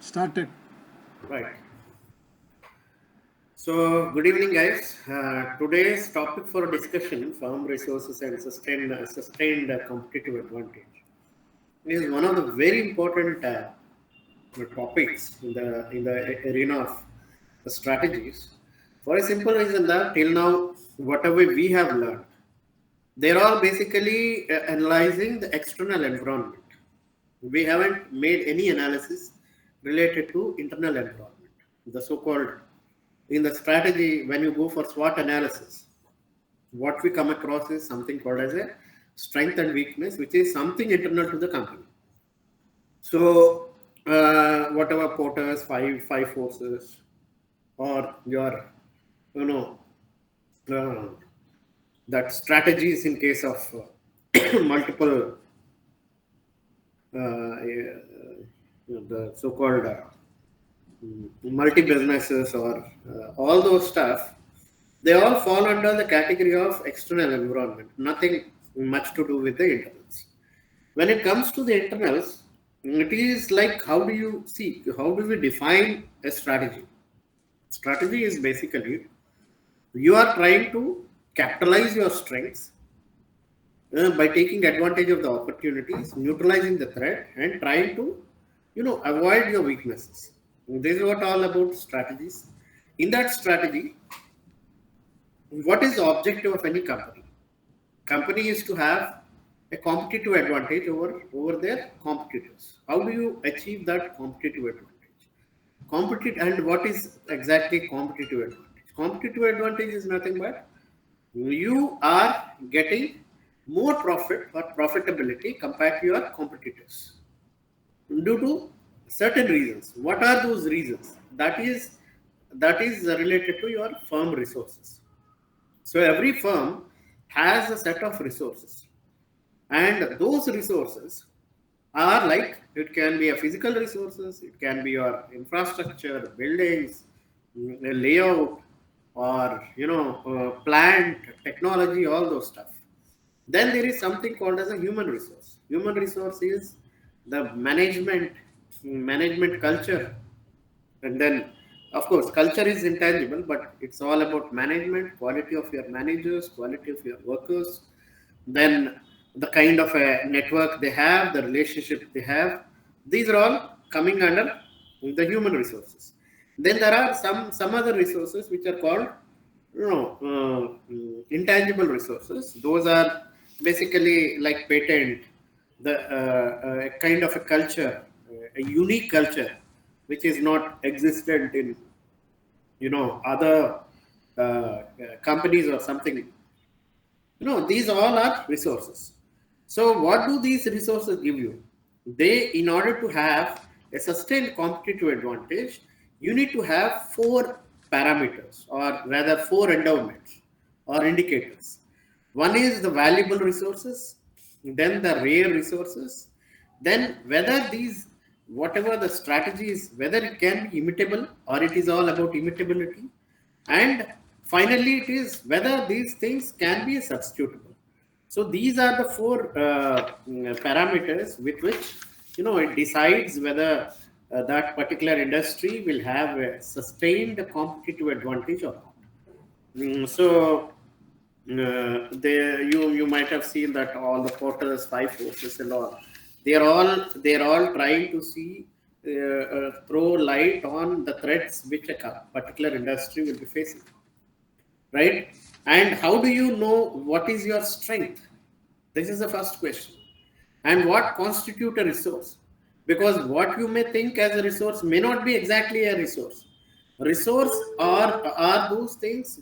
Started. Right. So, good evening, guys. Today's topic for discussion: farm resources and sustained competitive advantage is one of the very important topics in the arena of the strategies. For a simple reason that till now, whatever we have learned, they're all basically analyzing the external environment. We haven't made any analysis related to internal environment, the so-called in the strategy. When you go for SWOT analysis, what we come across is something called as a strength and weakness, which is something internal to the company. So whatever Porter's five forces, or your you know uh, that strategies in case of multiple the so-called multi businesses, or all those stuff, they all fall under the category of external environment, nothing much to do with the internals. When it comes to the internals, it is like, how do you see, how do we define a strategy? Strategy is basically you are trying to capitalize your strengths by taking advantage of the opportunities, neutralizing the threat, and trying to, avoid your weaknesses. This is what all about strategies. In that strategy, what is the objective of any company? Company is to have a competitive advantage over their competitors. How do you achieve that competitive advantage? And what is exactly competitive advantage? Competitive advantage is nothing but you are getting more profit or profitability compared to your competitors due to certain reasons. What are those reasons? That is related to your firm resources. So every firm has a set of resources, and those resources are like, it can be a physical resources, it can be your infrastructure, buildings, a layout, or plant technology, all those stuff. Then there is something called as a human resource. Human resource is the management culture. And then, of course, culture is intangible, but it's all about management, quality of your managers, quality of your workers, then the kind of a network they have, the relationship they have. These are all coming under the human resources. Then there are some other resources which are called, intangible resources. Those are basically like patent, the kind of a culture, a unique culture, which is not existent in other companies or something. These all are resources. So what do these resources give you? They, in order to have a sustained competitive advantage, you need to have four parameters, or rather four endowments or indicators. One is the valuable resources, then the rare resources, then whether these, whatever the strategy is, whether it can be imitable or it is all about imitability, and finally it is whether these things can be substitutable. So these are the four parameters with which it decides whether that particular industry will have a sustained competitive advantage or not. So you might have seen that all the Porter's five forces and all, they're all trying to see, throw light on the threats which a particular industry will be facing, right? And how do you know what is your strength? This is the first question. And what constitute a resource? Because what you may think as a resource may not be exactly a resource. Resource are those things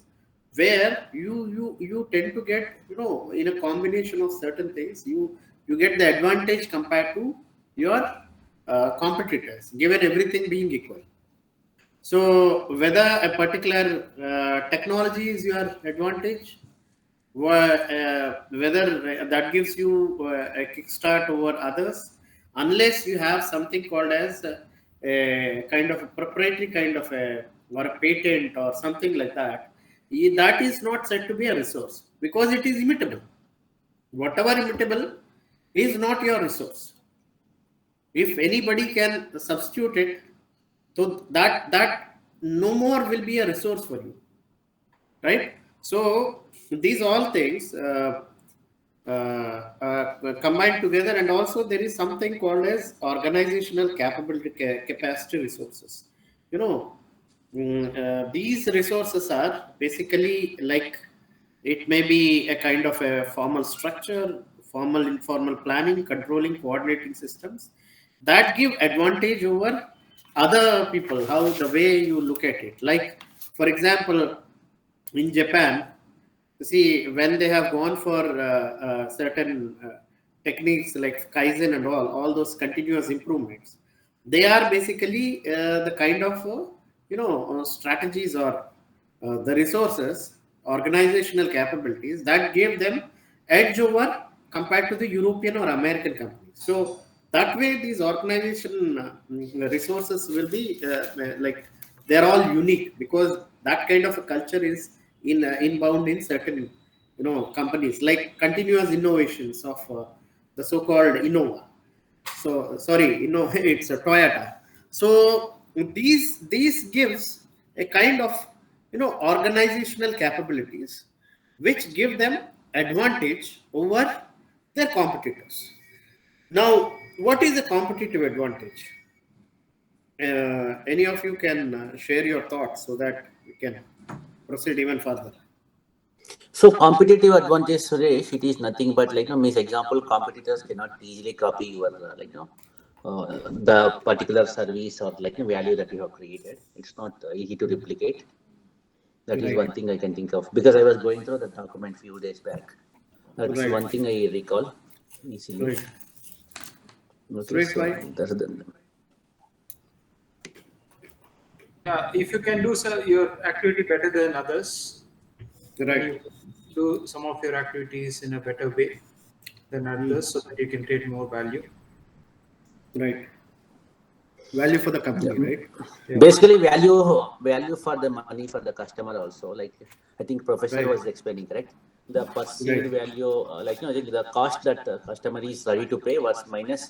where you tend to get, in a combination of certain things, you get the advantage compared to your competitors, given everything being equal. So whether a particular technology is your advantage, whether that gives you a kickstart over others, unless you have something called as a kind of a proprietary kind of a, or a patent or something like that, that is not said to be a resource because it is imitable. Whatever imitable is not your resource. If anybody can substitute it, So that no more will be a resource for you, right? So these all things combined together, and also there is something called as organizational capability capacity resources. You know, these resources are basically like, it may be a kind of a formal structure, formal informal planning, controlling, coordinating systems that give advantage over other people, how the way you look at it. Like, for example, in Japan, see, when they have gone for certain techniques like Kaizen and all those continuous improvements, they are basically the kind of strategies or the resources, organizational capabilities that gave them edge over compared to the European or American companies. So that way, these organization resources will be like, they're all unique, because that kind of a culture is inbound in certain companies, like continuous innovations of the so-called Innova. So sorry, it's a Toyota. So these gives a kind of organizational capabilities which give them advantage over their competitors. Now, what is the competitive advantage? Any of you can share your thoughts so that we can proceed even further. So competitive advantage, Suresh, it is nothing but like, means example, competitors cannot easily copy your the particular service or like value that you have created. It's not easy to replicate. That is Right, one thing I can think of because I was going through the document few days back. That's right, one thing I recall easily. right. Okay, Suresh, so why? that's the Yeah, if you can do your activity better than others, then Right, you do some of your activities in a better way than mm, others so that you can create more value. right. Value for the yeah. company, right? Yeah. Basically value for the money for the customer also. Like I think Professor Right, was explaining, correct? The perceived right, value, I think the cost that the customer is ready to pay was minus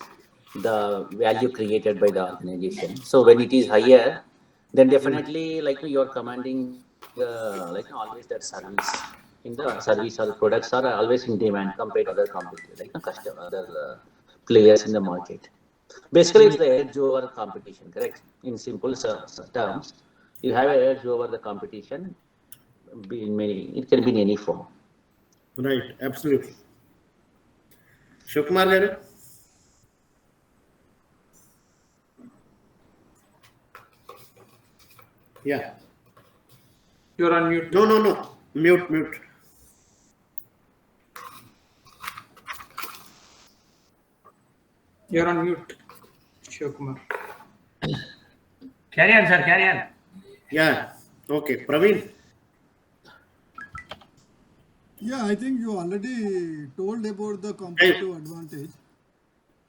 the value created by the organization. So when it is higher, then mm, definitely you're commanding always that service in the service or products are always in demand compared to other competitors, customer other players in the market. Basically, it's mm, the edge over competition, correct? In simple terms, you have an edge over the competition. Be in many, it can be in any form. right. Absolutely. Shivkumar garu? Yeah. You're on mute. No, no, no. Mute, mute. You're on mute, Shivkumar. Carry on, sir. Carry on. Yeah. Okay. Praveen. Yeah, I think you already told about the Hey, competitive advantage.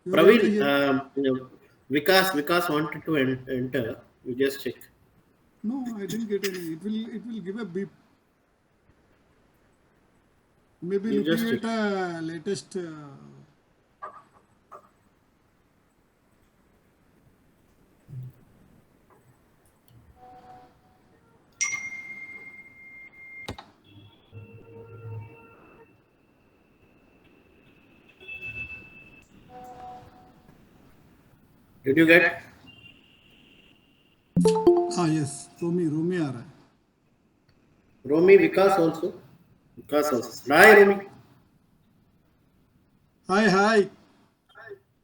You are able to Praveen. hear? Vikas wanted to enter. You just check. No, I didn't get any. It will give a beep. Maybe You looking just check. at latest. Did you get? Yes, Romi आ रहा है. Romi, Vikas also. Vikas also. Hi, Romi. Hi.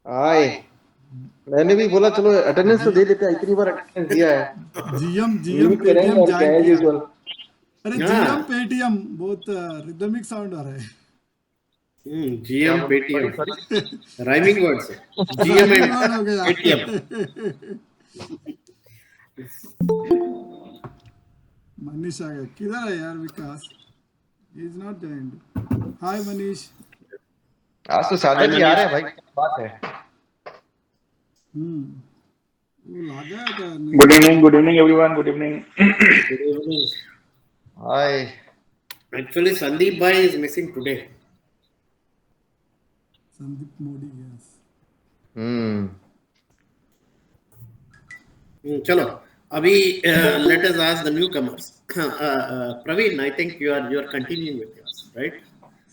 हाय मैंने भी बोला चलो attendance तो दे देते हैं इतनी बार अटेंडेंस दिया है GM लीव पे रहेंगे पेटीएम और क्या ज्वाइन एज किया. यूजुअल अरे GM Yeah. पेटीएम बहुत रिदमिक साउंड आ रहा है. क्या GM sorry Paytm. Sorry Rhyming words. GM rhyming and word हो गया. Paytm. मनीष आ गया. किधर है यार विकास? He is not joined. Hi Manish. आज तो Hi, सागर जी आ रहे Manish. हैं भाई क्या बात है वो लगा था Good evening, everyone. Good evening. Good evening. Hi Actually, Sandeep Bhai is missing today. Sandeep Modi. Yes. चलो अभी let us ask the newcomers. Praveen, I think you are continuing with yours, right?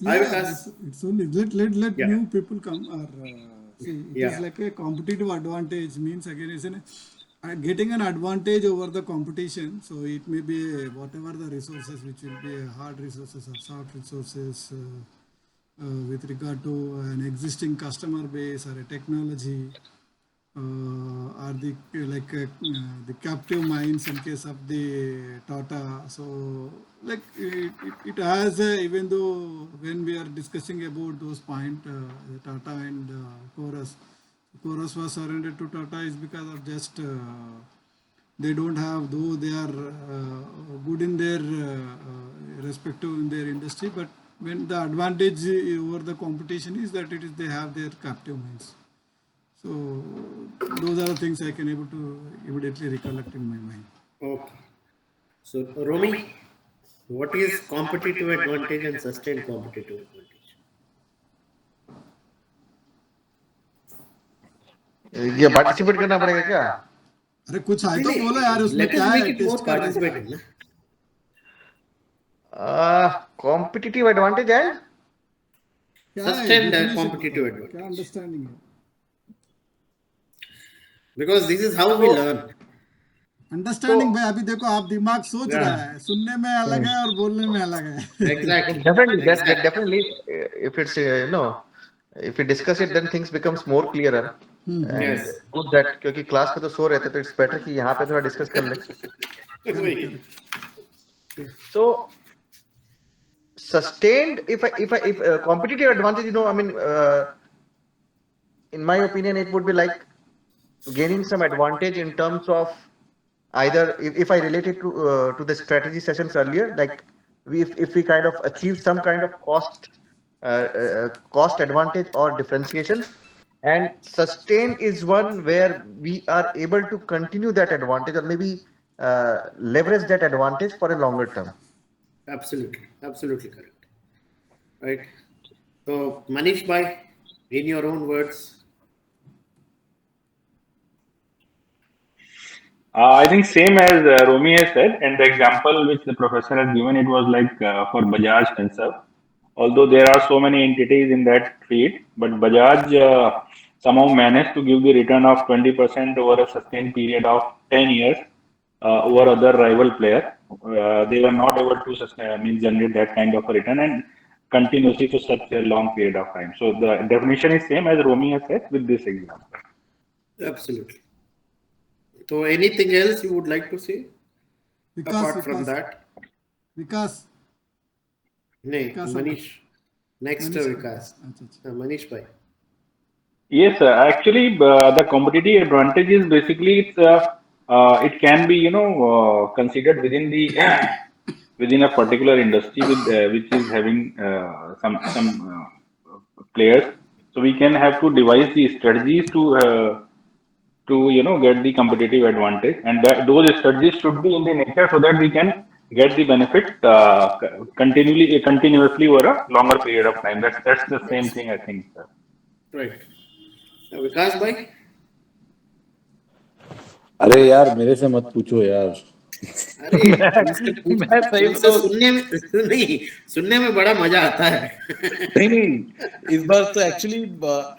Hi, Yeah, Vikas. it's only let Yeah. new people come. Or see, it is Yeah. like a competitive advantage. Means again, isn't it? Getting an advantage over the competition. So it may be whatever the resources, which will be hard resources or soft resources, with regard to an existing customer base or a technology. Are the captive mines in case of the Tata. So like it has even though when we are discussing about those points, Tata and Chorus was surrendered to Tata is because of just they don't have, though they are good in their respective in their industry, but when the advantage over the competition is that it is they have their captive mines. So those are the things I can able to immediately recollect in my mind. Okay. So Romy, what is competitive advantage and sustained competitive advantage? ये participate करना पड़ेगा क्या? अरे कुछ है तो नहीं, बोलो यार, उसमें let us क्या make है, it more टेस्ट कर रहे हैं participative, ना? Competitive advantage and क्या है Sustained definition competitive बताओ, advantage. क्या अंडरस्टैंडिंग है? Because this is how we learn. Understanding भाई अभी देखो आप दिमाग सोच रहा Yeah. है, सुनने में अलग है और बोलने में अलग है. Exactly. definitely that Exactly. definitely if it's if we discuss it then things becomes more clearer and Yes. good that क्योंकि क्लास में तो सो रहे थे तो it's better कि यहाँ पे थोड़ा डिस्कस कर ले. वही. So sustained if competitive advantage, I mean in my opinion it would be like gaining some advantage in terms of either if I relate it to the strategy sessions earlier, like if we kind of achieve some kind of cost advantage or differentiation, and sustain is one where we are able to continue that advantage or maybe leverage that advantage for a longer term. Absolutely. Absolutely correct. Right. So Manish bhai, in your own words. I think same as Romy has said, and the example which the professor has given, it was like for Bajaj Finserv. Although there are so many entities in that field, but Bajaj somehow managed to give the return of 20% over a sustained period of 10 years over other rival player. They were not able to generate that kind of a return and continuously for such a long period of time. So the definition is same as Romy has said with this example. Absolutely. So anything else you would like to say Vikas apart from that? Vikas No, Vikas, Manish. Next Manish, Vikas. अच्छा अच्छा. Manish bhai. Yes, actually, the competitive advantage is basically it can be considered within the within a particular industry with which is having some players. So we can have to devise the strategies to get the competitive advantage, and those strategies should be in the nature so that we can get the benefit continuously over a longer period of time. That's the same thing I think. Right. Vikas bhai. अरे यार मेरे से मत पूछो यार. अरे मैं सही तुमसे सुनने में नहीं, सुनने में बड़ा मजा आता है. नहीं, इस बार तो एक्चुअली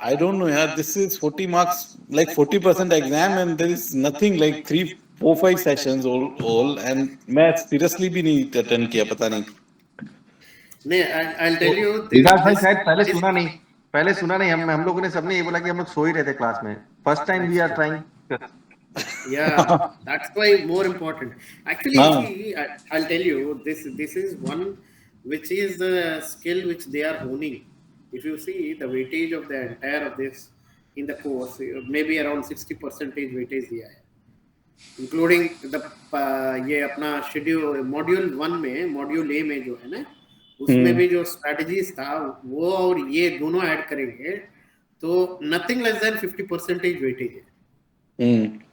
आई डोंट नो यार. This is 40 marks like 40% exam and there is nothing like 3-4-5 sessions all and मैं सीरियसली भी नहीं अटेंड किया, पता नहीं. नहीं, I'll tell you. विकास भाई शायद पहले सुना नहीं हम लोगों ने सबने ये बोला कि हम लोग सो ही रहे थे क्लास में. First time we are trying. Yeah, that's why more important. Actually, see, I'll tell you, this is one which is the skill which they are honing. If you see the weightage of the entire of this in the course, maybe around 60% weightage दिया है, including the ये अपना schedule module 1 में module A में जो है ना, उसमें भी जो strategies था वो और ये दोनों ऐड करेंगे तो nothing less than 50% weightage है.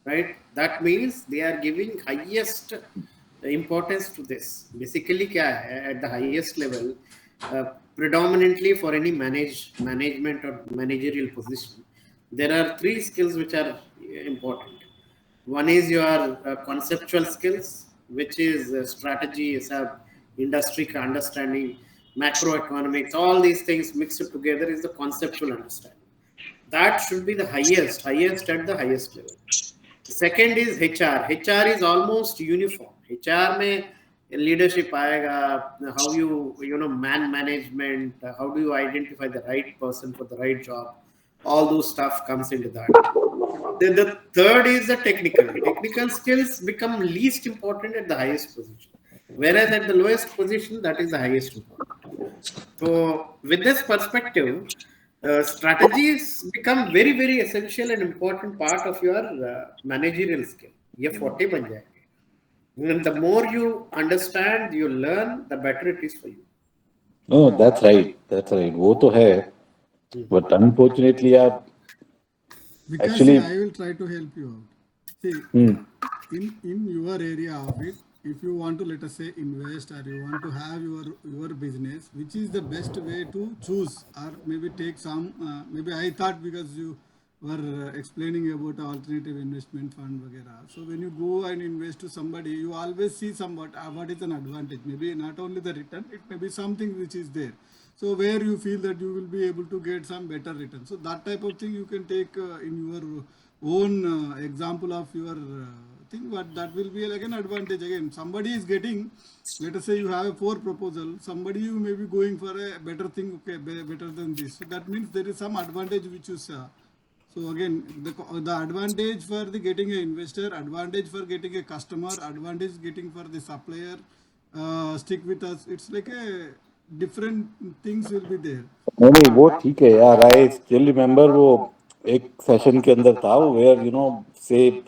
Right, that means they are giving highest importance to this. Basically क्या है, at the highest level, predominantly for any management or managerial position, there are 3 skills which are important. One is your conceptual skills, which is strategy, industry understanding, macroeconomics, all these things mixed together is the conceptual understanding. That should be the highest at the highest level. Second is HR. HR is almost uniform. HR में leadership आएगा, how you know man management, how do you identify the right person for the right job, all those stuff comes into that. Then the third is the technical skills become least important at the highest position, whereas at the lowest position that is the highest important. So with this perspective, strategies become very essential and important part of your managerial skill. ये 40 बन जाएंगे. And the more you understand, you learn, the better it is for you. No, that's right. वो तो है. But unfortunately, यार, Because actually, I will try to help you out. See, in your area of it, if you want to, let us say, invest, or you want to have your business, which is the best way to choose, or maybe take some, maybe I thought because you were explaining about alternative investment fund vagera. So when you go and invest to somebody, you always see somewhat what is an advantage. Maybe not only the return, it may be something which is there. So where you feel that you will be able to get some better return. So that type of thing you can take in your own example of your thing, but that will be like an advantage. Again, somebody is getting, let us say you have a 4 proposal, somebody you may be going for a better thing, okay, better than this. So that means there is some advantage which you saw. So again, the advantage for the getting an investor, advantage for getting a customer, advantage getting for the supplier, stick with us. It's like a different things will be there. नहीं वो ठीक है यार. I still remember वो एक session के अंदर था where you know say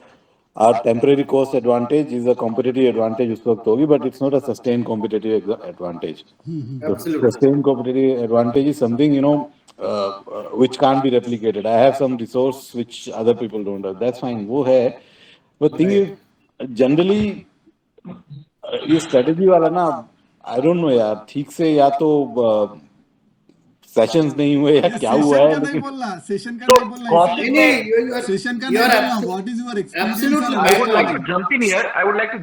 our temporary cost advantage is a competitive advantage उस वक्त होगी, but it's not a sustained competitive advantage. Absolutely. The sustained competitive advantage is something you know which can't be replicated. I have some resource which other people don't have. That's fine. वो है. But thing is generally ये strategy वाला ना I don't know यार, ठीक से या तो सेशंस नहीं हुए या क्या हुआ है, लेकिन सेशन का नहीं बोलना, सेशन का नहीं बोलना. What is your experience? I would like to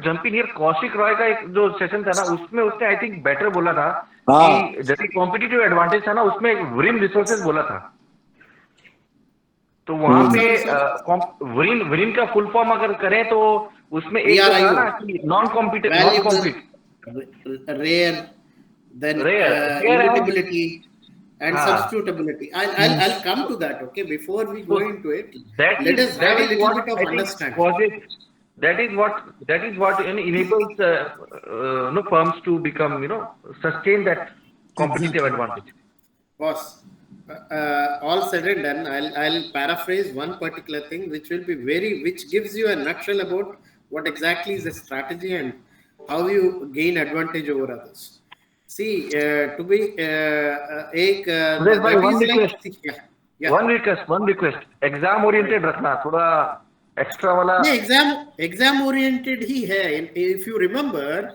jump in here. Kaushik Roy का एक जो सेशन था ना, उसमें उसने आई थिंक बेटर बोला था कि जैसे कॉम्पिटिटिव एडवांटेज था ना, उसमें वरिन रिसोर्सेज बोला था. तो वहां पे वरिन का फुल फॉर्म अगर करें तो उसमें एक था ना कि non competitive, rare, then immutability and substitutability. I'll come to that. Okay, before we go into it, let us have a little bit of understanding. That is what enables firms to become sustain that competitive advantage. Boss, all said and done, I'll paraphrase one particular thing which gives you a nutshell about what exactly is the strategy and how you gain advantage over others. See, to be one request, exam oriented रखना, थोड़ा extra वाला. नहीं, exam oriented ही है. If you remember,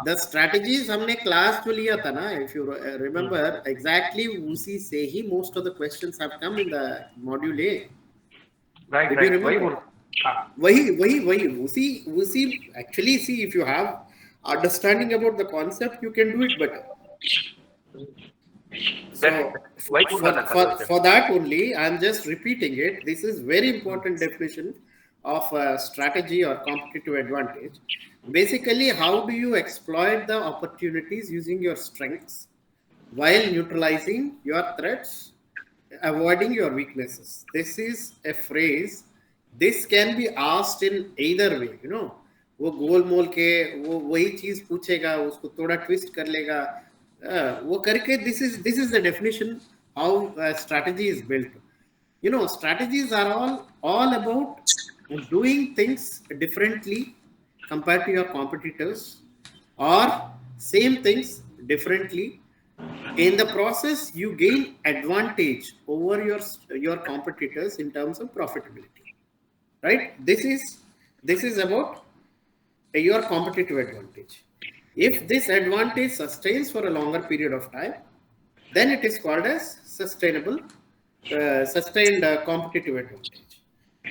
the strategies हमने class में लिया था ना, if you remember, exactly उसी से ही most of the questions have come in the module A. Right. वही उसी actually, see, if you have understanding about the concept, you can do it better. So for that only, I'm just repeating it. This is very important definition of strategy or competitive advantage. Basically, how do you exploit the opportunities using your strengths while neutralizing your threats, avoiding your weaknesses? This is a phrase. This can be asked in either way, वो गोल मोल के वो वही चीज पूछेगा, उसको थोड़ा twist कर लेगा, वो करके this is the definition how strategy is built. Strategies are all about doing things differently compared to your competitors, or same things differently. In the process, you gain advantage over your competitors in terms of profitability, right? This is about your competitive advantage. If this advantage sustains for a longer period of time, then it is called as sustained competitive advantage.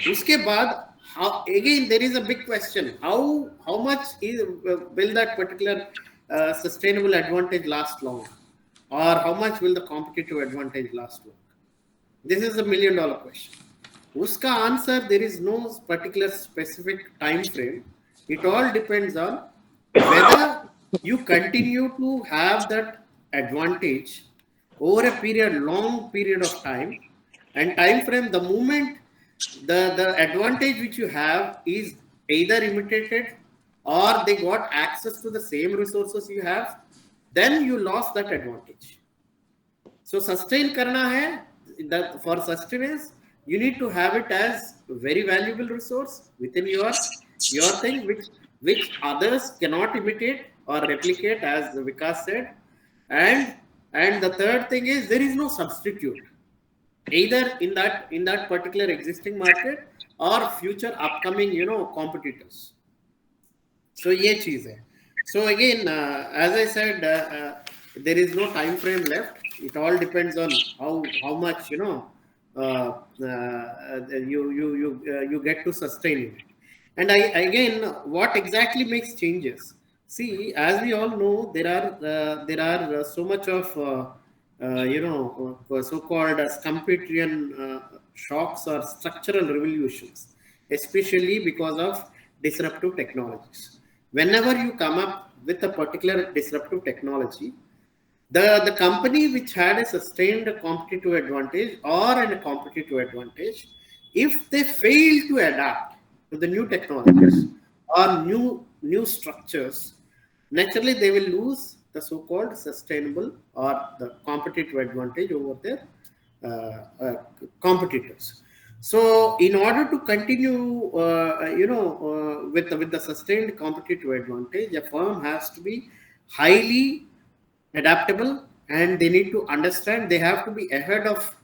उसके बाद how again there is a big question: how much will that particular sustainable advantage last long, or how much will the competitive advantage last long? This is $1 million question. Uska answer, there is no particular specific time frame. It all depends on whether you continue to have that advantage over a long period of time, and time frame. The moment the advantage which you have is either imitated or they got access to the same resources you have, then you lost that advantage. So sustain karna hai, that for sustenance, you need to have it as very valuable resource within your thing, which others cannot imitate or replicate, as Vikas said. And the third thing is, there is no substitute either in that particular existing market or future upcoming competitors. So ये चीज है. So again, as I said, there is no time frame left. It all depends on how much you get to sustain it. And again, what exactly makes changes? See, as we all know, there are so much of so-called Stumperian shocks or structural revolutions, especially because of disruptive technologies. Whenever you come up with a particular disruptive technology, the company which had a sustained competitive advantage or a competitive advantage, if they fail to adapt to the new technologies or new structures, naturally they will lose the so-called sustainable or the competitive advantage over their competitors. So, in order to continue, with the sustained competitive advantage, a firm has to be highly adaptable, and they need to understand they have to be ahead of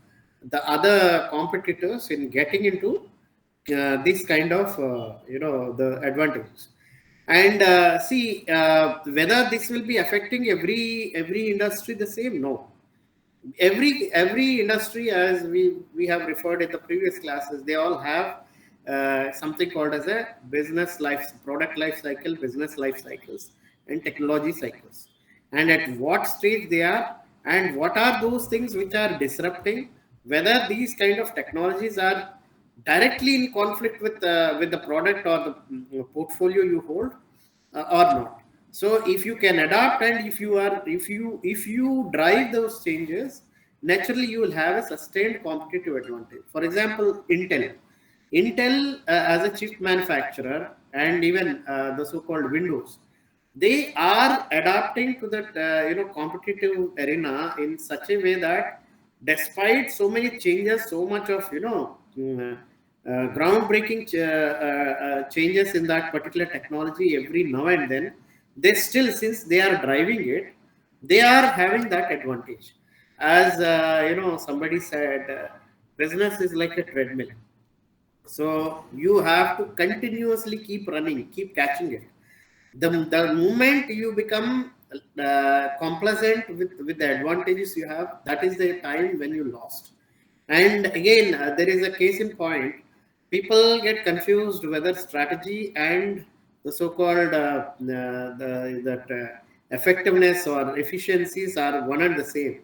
the other competitors in getting into this kind of the advantages. And see whether this will be affecting every industry the same. No, every industry, as we have referred in the previous classes, they all have something called as a product life cycle, business life cycles, and technology cycles, and at what stage they are, and what are those things which are disrupting, whether these kind of technologies are directly in conflict with the product or the portfolio you hold, or not. So if you can adapt, and if you drive those changes, naturally you will have a sustained competitive advantage. For example, Intel as a chip manufacturer, and even the so-called Windows, they are adapting to that competitive arena in such a way that despite so many changes, so much of groundbreaking changes in that particular technology every now and then, they still, since they are driving it, they are having that advantage. As somebody said, business is like a treadmill. So you have to continuously keep running, keep catching it. The moment you become complacent with the advantages you have, that is the time when you lost. And again, there is a case in point. People get confused whether strategy and the so-called effectiveness or efficiencies are one and the same.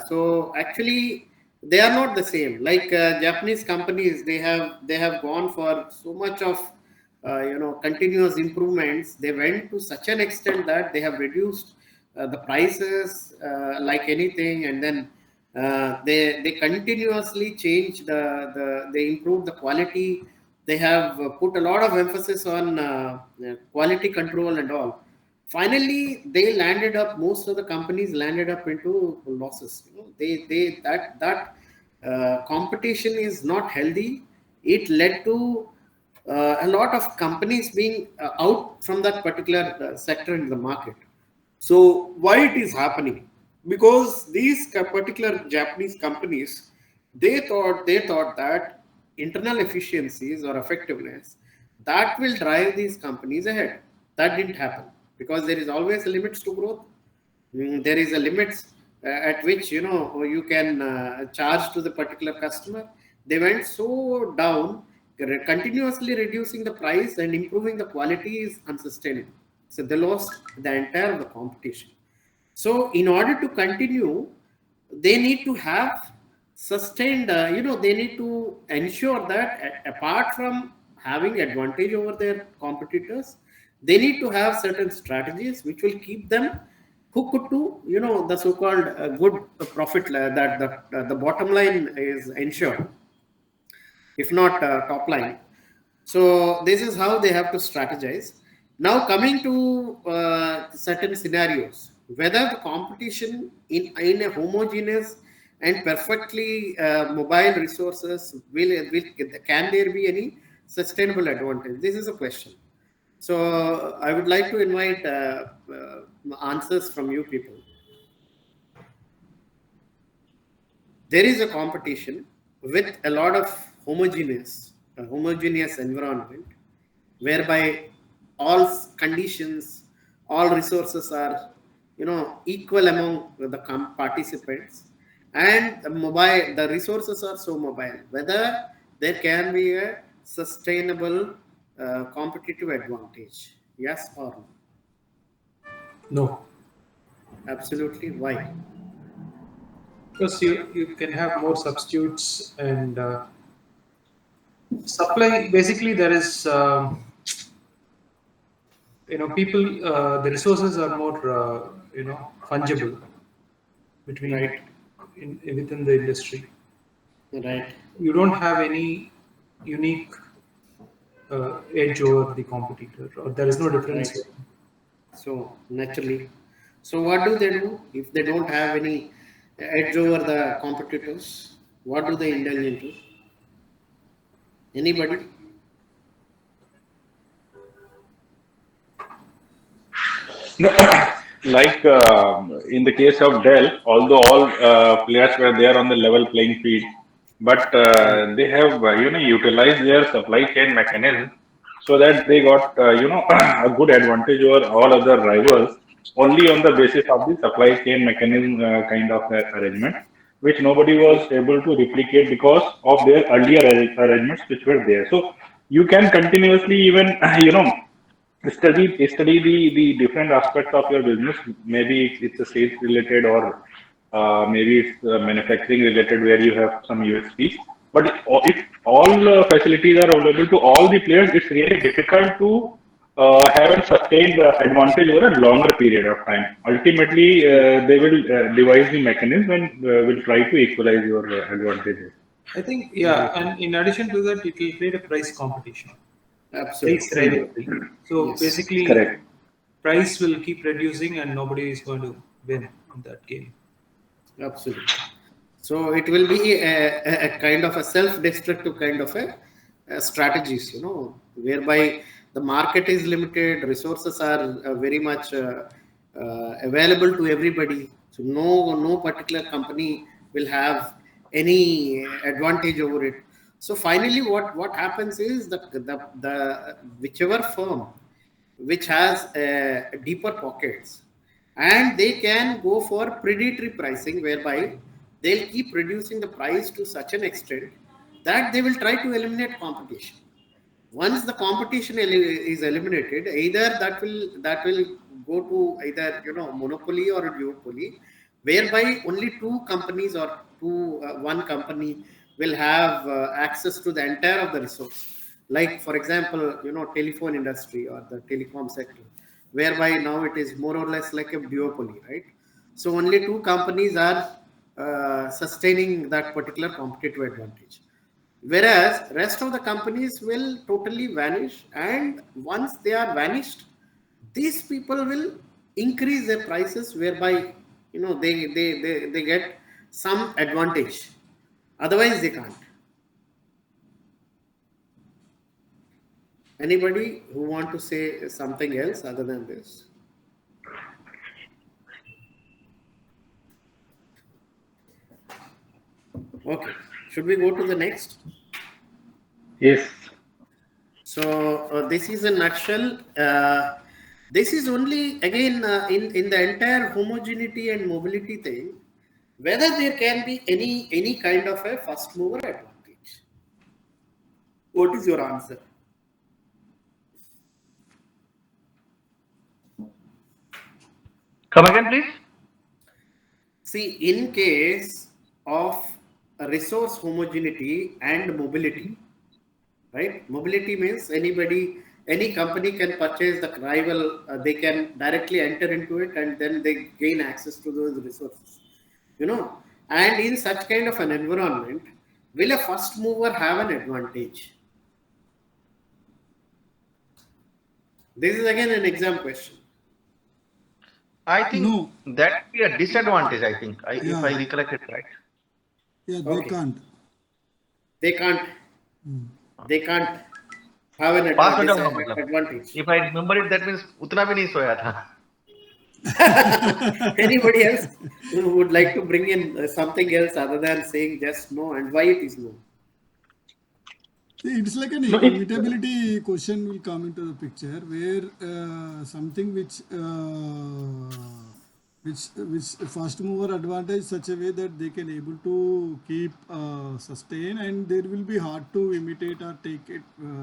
So actually, they are not the same. Like Japanese companies, they have gone for so much of continuous improvements. They went to such an extent that they have reduced the prices like anything, and then they continuously change they improve the quality. They have put a lot of emphasis on quality control and all. Finally, most of the companies landed up into losses. That competition is not healthy. It led to a lot of companies being out from that particular sector in the market. So why it is happening? Because these particular Japanese companies, they thought that internal efficiencies or effectiveness, that will drive these companies ahead. That didn't happen, because there is always limits to growth. There is a limits at which you can charge to the particular customer. They went so down continuously reducing the price and improving the quality is unsustainable. So they lost the entire the competition. So in order to continue, they need to have sustained, they need to ensure that apart from having advantage over their competitors, they need to have certain strategies which will keep them hooked to, the so-called good profit that the bottom line is ensured, if not top line. So this is how they have to strategize. Now coming to certain scenarios, whether the competition in a homogeneous and perfectly mobile resources can there be any sustainable advantage? This is a question. So I would like to invite answers from you people. There is a competition with a lot of homogeneous environment, whereby all conditions, all resources are, equal among the participants, and the resources are so mobile. Whether there can be a sustainable competitive advantage, yes or no? No, Absolutely. Why? because you can have more substitutes and supply. Basically, there is people. The resources are more fungible between within the industry. Right. You don't have any unique edge over the competitor, or there is no difference. Right. So naturally, so what do they do if they don't have any edge over the competitors? What do they indulge into? Anybody? Like in the case of Dell, although all players were there on the level playing field, but they have utilized their supply chain mechanism so that they got a good advantage over all other rivals only on the basis of the supply chain mechanism kind of arrangement, which nobody was able to replicate because of their earlier arrangements which were there. So you can continuously even study the different aspects of your business. Maybe it's a sales related, or maybe it's manufacturing related, where you have some USPs. But if all facilities are available to all the players, it's really difficult to have a sustained advantage over a longer period of time. Ultimately, they will devise the mechanism and will try to equalize your advantages. I think, yeah, and in addition to that, it will create a price competition. Absolutely. Price rivalry. So Yes. basically, Correct. price will keep reducing, and nobody is going to win in that game. Absolutely. So it will be a kind of a self-destructive kind of a strategies, whereby the market is limited, resources are very much available to everybody. So no particular company will have any advantage over it. So finally, what happens is the whichever firm which has deeper pockets, and they can go for predatory pricing, whereby they'll keep reducing the price to such an extent that they will try to eliminate competition. Once the competition is eliminated, either that will go to either monopoly or duopoly, whereby only two companies or one company will have access to the entire of the resource. Like for example, telephone industry or the telecom sector, whereby now it is more or less like a duopoly, right? So only two companies are sustaining that particular competitive advantage, whereas rest of the companies will totally vanish. And once they are vanished, these people will increase their prices, whereby they get some advantage, otherwise they can't. Anybody who want to say something else other than this? Okay, should we go to the next? Yes. So this is a nutshell. This is only again in the entire homogeneity and mobility thing, whether there can be any kind of a first mover advantage. What is your answer? Come again, please. See, in case of a resource homogeneity and mobility, right? Mobility means any company can purchase the rival, they can directly enter into it and then they gain access to those resources, you know. And in such kind of an environment, will a first mover have an advantage? This is again an exam question. I think No. that would be a disadvantage. I think, if Yeah. I recollect it right. Yeah, they Okay. can't. They can't. They can't have an Pass हो जाऊंगा मतलब. advantage. If I remember it, that means उतना भी नहीं सोया था. Anybody else who would like to bring in something else other than saying just no, and why it is no? See, it's like an No, immutability question will come into the picture where something which first mover advantage such a way that they can able to keep sustain, and there will be hard to imitate or take it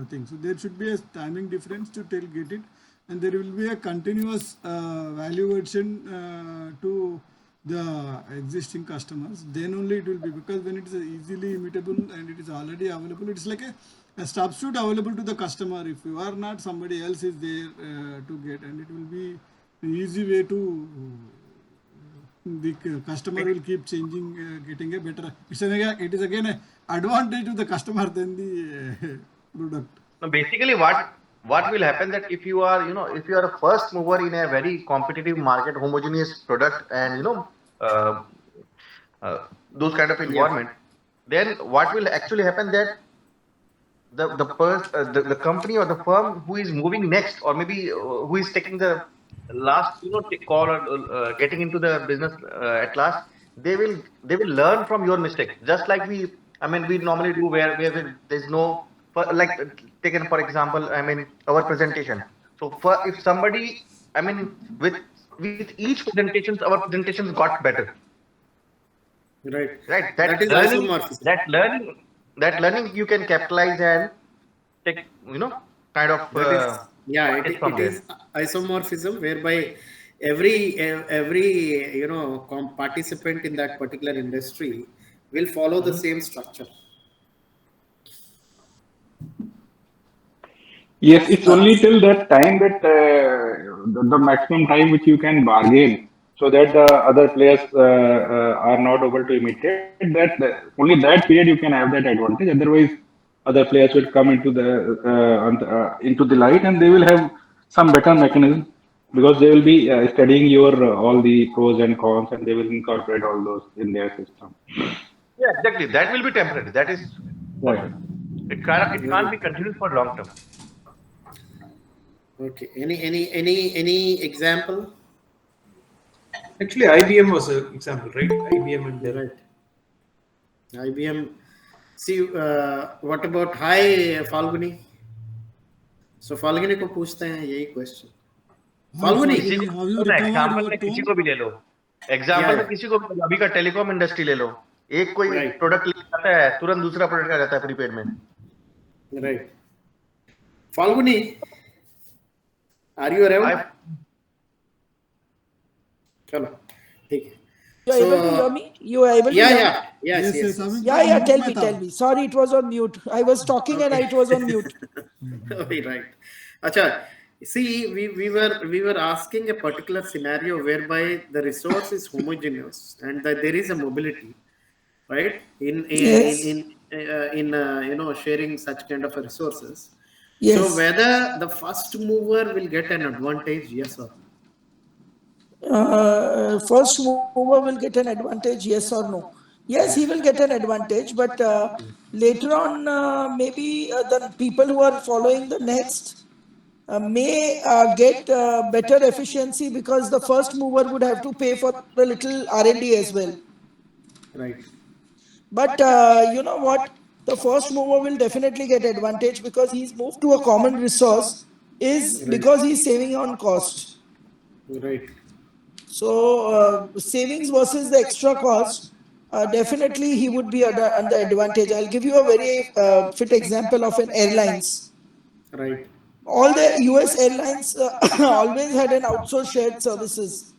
thing. So there should be a timing difference to get it, and there will be a continuous value addition to the existing customers. Then only it will be, because when it is easily immutable and it is already available, it's like a substitute available to the customer. If you are not, somebody else is there to get, and it will be an easy way to the customer will keep changing, getting a better. It is again an advantage to the customer than the product. No, basically, what will happen that if you are, if you are a first mover in a very competitive market, homogeneous product, and those kind of environment, then what will actually happen that the company or the firm who is moving next, or maybe who is taking the last call or getting into the business at last, they will learn from your mistake, just like we normally do, where there's no, like taken for example, our presentation. So if somebody, with each presentations, our presentations got better. Right. That is learning, isomorphism. that learning you can capitalize and take, kind of It is isomorphism, whereby every participant in that particular industry will follow the same structure. Yes, it's only till that time that the maximum time which you can bargain, so that the other players are not able to imitate that. Only that period you can have that advantage. Otherwise, other players will come into the light, and they will have some better mechanism, because they will be studying your all the pros and cons, and they will incorporate all those in their system. Yeah, exactly. That will be temporary. That is, Right. it can't be continued for long term. Okay. Any example? Actually, IBM was an example, right? IBM and Dell. Right. IBM. See, what about hi Falguni? So Falguni को पूछते हैं यही question. Falguni, Have you recovered example your में किसी tone? को भी ले लो, example में किसी को भी, अभी का टेलीकॉम इंडस्ट्री ले लो, एक कोई Right. प्रोडक्ट ले आता है, तुरंत दूसरा प्रोडक्ट आ जाता है प्रीपेड में. right. Falguni, are you around? चलो, ठीक है. You are able to hear me? You are able to hear me? Yes. Amin, Yeah, tell mute me, mein tell tha. me. Sorry, it was on mute. I was talking and it was on mute. Right. Acha, see, we were asking a particular scenario whereby the resource is homogeneous and that there is a mobility, right? In sharing such kind of resources. Yes. So whether the first mover will get an advantage, yes or no? First mover will get an advantage, yes or no? Yes, he will get an advantage, but later on, maybe the people who are following the next may get better efficiency, because the first mover would have to pay for a little R&D as well. Right. But you know what? The first mover will definitely get advantage because he's moved to a common resource, is because he's saving on cost. Right. So savings versus the extra cost, definitely he would be under advantage. I'll give you a very fit example of an airlines. Right. All the US airlines always had an outsourced shared services.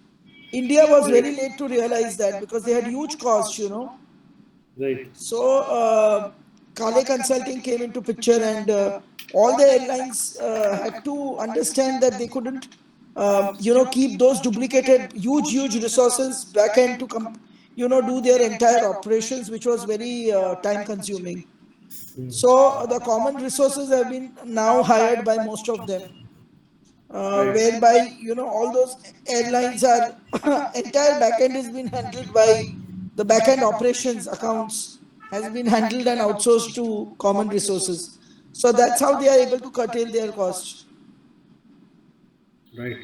India was very late to realize that because they had huge costs. Right. So Kale Consulting came into picture, and all the airlines had to understand that they couldn't, keep those duplicated huge resources back end to do their entire operations, which was very time consuming. So the common resources have been now hired by most of them, whereby all those airlines are entire backend has been handled by the backend operations accounts has been handled and outsourced to common resources. So that's how they are able to curtail their cost. Right.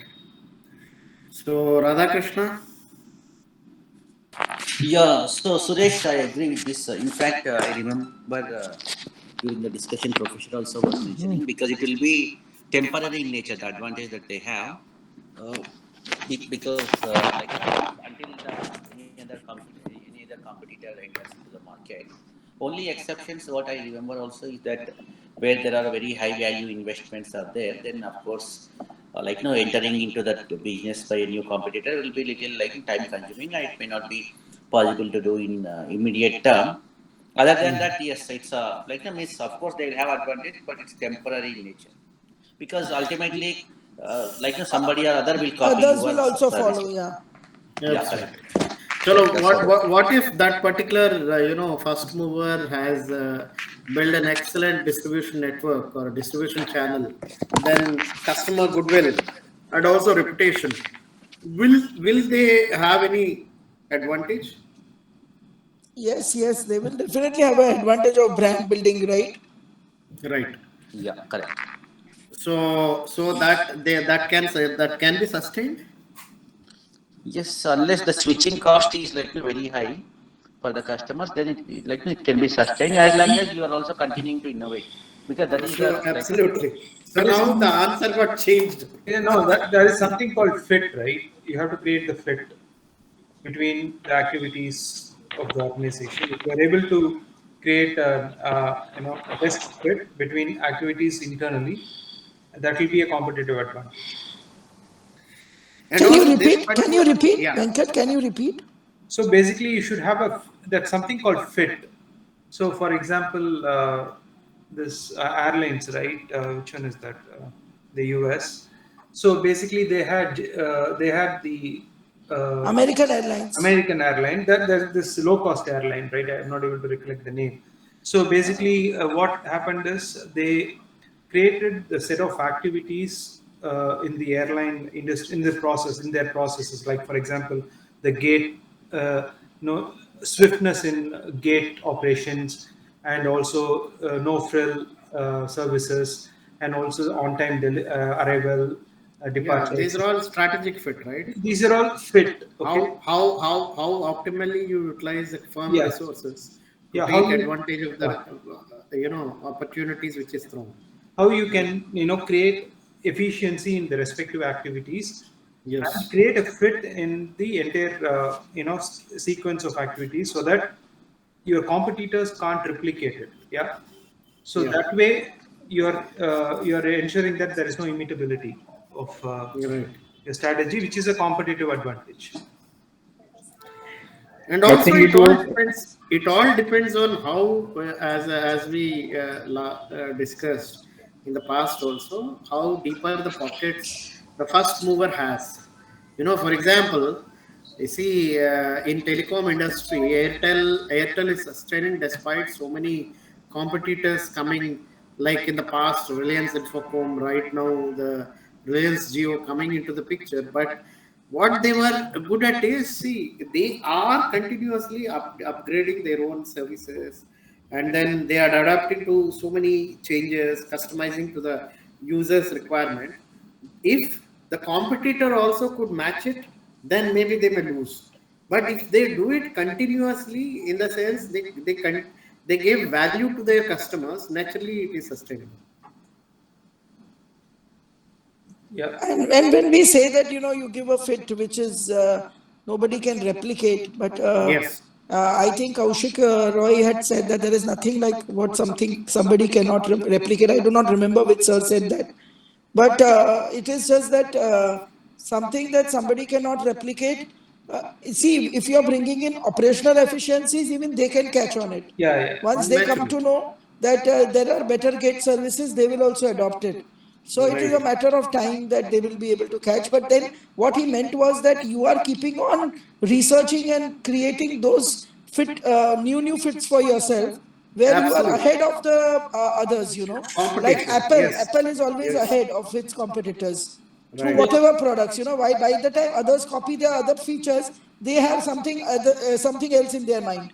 So Radhakrishna. Yeah, so Suresh, I agree with this. In fact, I remember during the discussion, professor also was mentioning because it will be temporary in nature, the advantage that they have. Uh, because until any other competitor enters into the market, only exceptions what I remember also is that where there are very high value investments are there, then of course entering into that business by a new competitor will be little time consuming, and it may not be possible to do in immediate term. Other than that, yes, it's means of course they will have advantage, but it's temporary in nature because ultimately somebody or other will copy Others your will also service. follow, yeah. Yeah, Absolutely. correct. Chalo, That's what if that particular first mover has built an excellent distribution network or distribution channel, then customer goodwill and also reputation, will they have any advantage? Yes, they will definitely have an advantage of brand building, right? Right. Yeah, correct. So that can be sustained. Yes, unless the switching cost is very high for the customers, then it can be sustained as long as you are also continuing to innovate, because that is So the absolutely. So That is now the answer got changed. Yeah, no, that there is something called fit, right? You have to create the fit between the activities of the organization. If you are able to create a best fit between activities internally, that will be a competitive advantage. And Can you also this repeat? Can you repeat, yeah. Venkat? Can you repeat? So basically, you should have that's something called fit. So, for example, this airlines, right? Which one is that? The US. So basically, they had the American Airlines. American airline. There's this low cost airline, right? I'm not able to recollect the name. So basically, what happened is they created the set of activities in the airline industry, in their processes. Like for example, the gate, swiftness in gate operations, and also no frill services, and also on time arrival, Yeah, departure. these are all strategic fit, right? These are all fit. Okay. How optimally you utilize the firm Yeah. resources to Yeah. take advantage of the opportunities which is thrown. How you can create efficiency in the respective activities Yes. and create a fit in the entire sequence of activities so that your competitors can't replicate it. Yeah. So Yeah. that way you're ensuring that there is no immutability of Right. your strategy, which is a competitive advantage. And I also think it it all was depends. It all depends on how, as we discussed in the past, also how deeper the pockets the first mover has. For example, you see in telecom industry, Airtel is sustaining despite so many competitors coming. Like in the past, Reliance Infocom. Right now, the Reliance Geo coming into the picture, but what they were good at is, see, they are continuously upgrading their own services, and then they are adapting to so many changes, customizing to the user's requirement. If the competitor also could match it, then maybe they may lose. But if they do it continuously, in the sense they give value to their customers, naturally it is sustainable. Yeah. And when we say that, you give a fit which is nobody can replicate, but Yes. I think Kaushik Roy had said that there is nothing like what somebody cannot replicate. I do not remember which sir said that, but it is just that something that somebody cannot replicate. See, if you are bringing in operational efficiencies, even they can catch on it. Yeah, yeah. Once they come to know that there are better gate services, they will also adopt it. So it is a matter of time that they will be able to catch. But then what he meant was that you are keeping on researching and creating those new fits for yourself, where you are ahead of the others. Like Apple is always ahead of its competitors through whatever products. By the time others copy their other features, they have something else in their mind.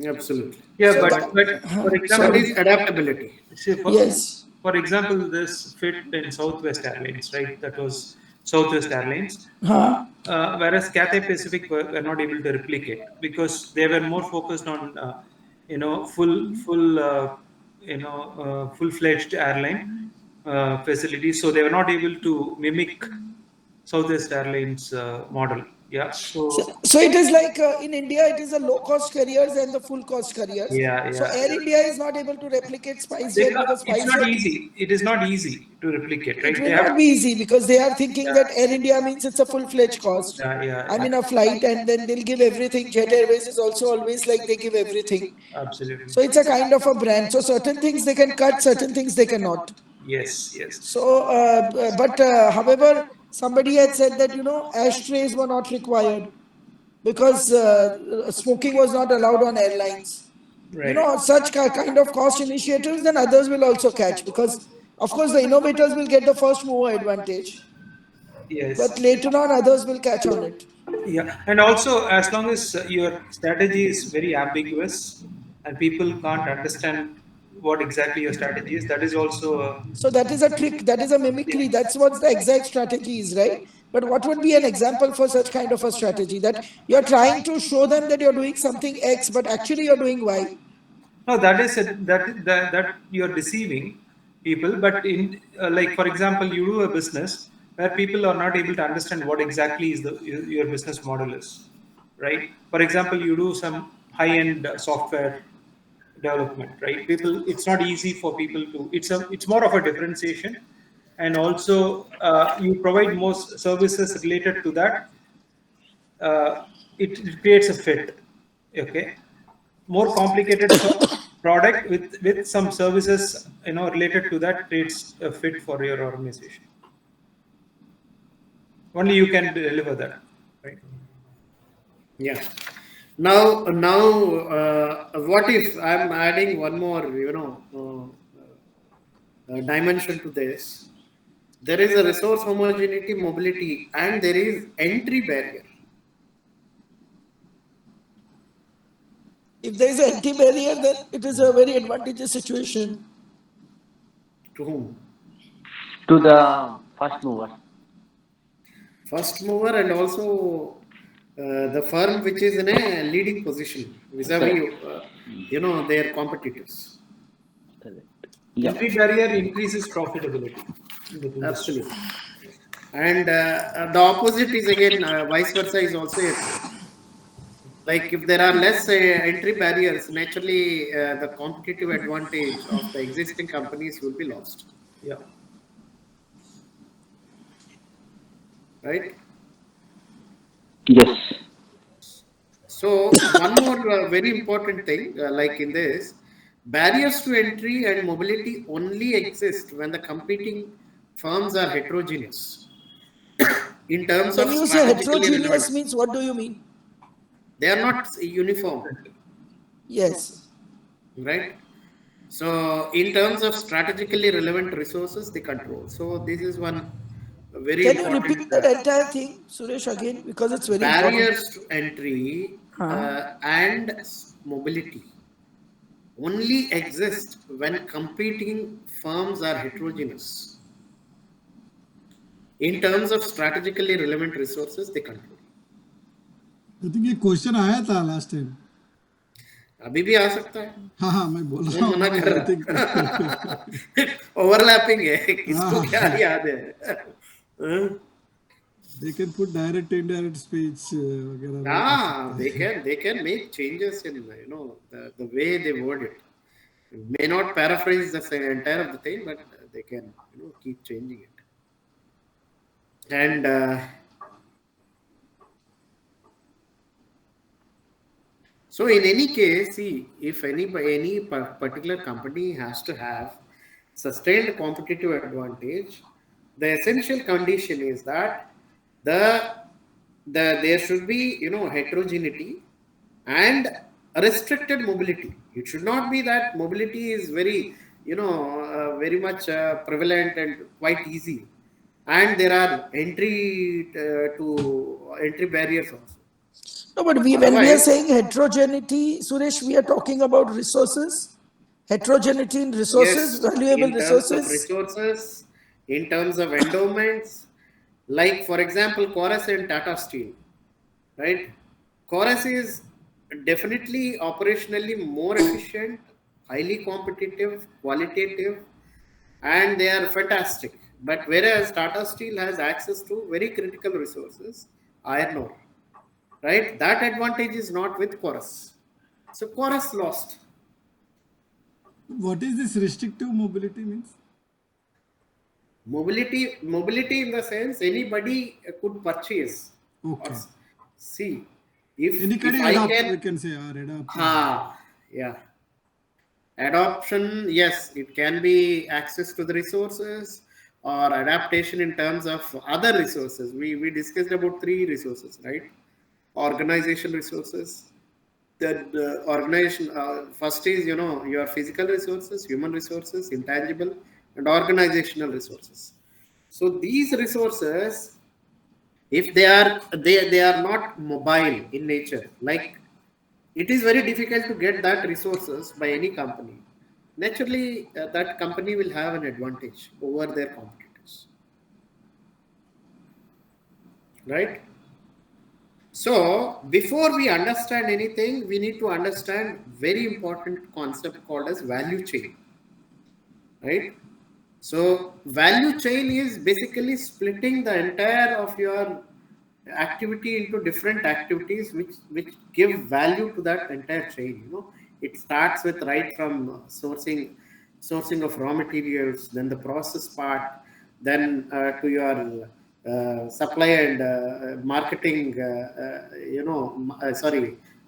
Absolutely. Yeah, So but that- for That example, is adaptability. see, Yes. for example, this fit in Southwest Airlines, right? That was Southwest Airlines. Huh? Whereas Cathay Pacific were not able to replicate because they were more focused on, full-fledged airline facilities. So they were not able to mimic Southwest Airlines model. Yeah. So it is like in India, it is the low cost carriers and the full cost carriers. Yeah, So yeah. Air India is not able to replicate They SpiceJet because it's not SpiceJet. easy. It is not easy to replicate, right? It will not be easy because they are thinking that Air India means it's a full-fledged cost. Yeah. I'm in a flight and then they'll give everything. Jet Airways is also always like they give everything. Absolutely. So it's a kind of a brand. So certain things they can cut, certain things they cannot. Yes. So, however, somebody had said that, ashtrays were not required because smoking was not allowed on airlines. Right. Such kind of cost initiatives, then others will also catch because, of course, the innovators will get the first mover advantage, Yes. but later on, others will catch on it. Yeah, and also as long as your strategy is very ambiguous and people can't understand what exactly your strategy is, that is also So that is a trick, that is a mimicry, that's what the exact strategy is, right? But what would be an example for such kind of a strategy that you're trying to show them that you're doing something X, but actually you're doing Y? no, that you're deceiving people. But in like for example, you do a business where people are not able to understand what exactly is your business model is, right? For example, you do some high-end software development, right? It's not easy for people to. It's more of a differentiation, and also you provide more services related to that. It creates a fit. Okay, more complicated product with some services related to that creates a fit for your organization. Only you can deliver that, right? Yeah. Now, what if I'm adding one more, dimension to this? There is a resource homogeneity, mobility, and there is entry barrier. If there is an entry barrier, then it is a very advantageous situation. To whom? To the first mover. First mover, and also the firm which is in a leading position vis-a-vis, their competitors. Correct. Entry barrier increases profitability. Absolutely. And the opposite is again vice versa is also a true. Like if there are less entry barriers, naturally the competitive advantage of the existing companies will be lost. Yeah. Right? Yes. So one more very important thing, like in this, barriers to entry and mobility only exist when the competing firms are heterogeneous. In terms When of you say strategically heterogeneous relevant, means, what do you mean? they are not uniform, Yes. right? So in terms of strategically relevant resources, they control. So this is one very Can you important. repeat that entire thing, Suresh, again? Because it's very Barriers important. to entry Huh? and mobility only exist when competing firms are heterogeneous. In terms of strategically relevant resources, they control. I think ये question आया था last time. अभी भी आ सकता है. हाँ मैं बोल रहा कौन हूँ. मना कर I think रहा? ओवरलैपिंग है, किसको क्या याद है? They can put direct indirect speech वगैरह भी कर Ah, सकते हैं. they can make changes in the way they word it. May not paraphrase the entire of the thing, but they can keep changing it. And so in any case, see, if any particular company has to have sustained competitive advantage, the essential condition is that there should be heterogeneity and restricted mobility. It should not be that mobility is very very much prevalent and quite easy, and there are entry barriers also. No, but when we are Otherwise, saying heterogeneity, Suresh, we are talking about resources. Heterogeneity in resources, yes, valuable in terms of resources. resources, in terms of endowments, like for example, Chorus and Tata Steel, right? Chorus is definitely operationally more efficient, highly competitive, qualitative, and they are fantastic. But whereas Tata Steel has access to very critical resources, iron ore, right? That advantage is not with Chorus. So Chorus lost. What is this restrictive mobility means? Mobility in the sense anybody could purchase or Okay. see if Anybody I adopt, can we can say, or adopt. yeah, adoption, yes, it can be access to the resources or adaptation in terms of other resources. We discussed about 3 resources, right? Organization resources, that organization first is your physical resources, human resources, intangible, and organizational resources. So these resources, if they are not mobile in nature, like it is very difficult to get that resources by any company. Naturally, that company will have an advantage over their competitors, right? So before we understand anything, we need to understand very important concept called as value chain, right? So value chain is basically splitting the entire of your activity into different activities which give value to that entire chain. It starts with right from sourcing of raw materials, then the process part, then to your supply and marketing,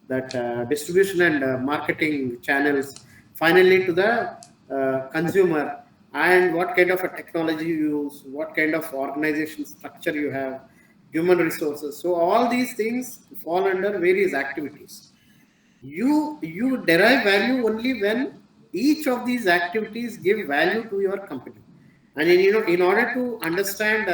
that distribution and marketing channels, finally to the consumer, and what kind of a technology you use, what kind of organization structure you have, human resources. So all these things fall under various activities. You derive value only when each of these activities give value to your company. And in order to understand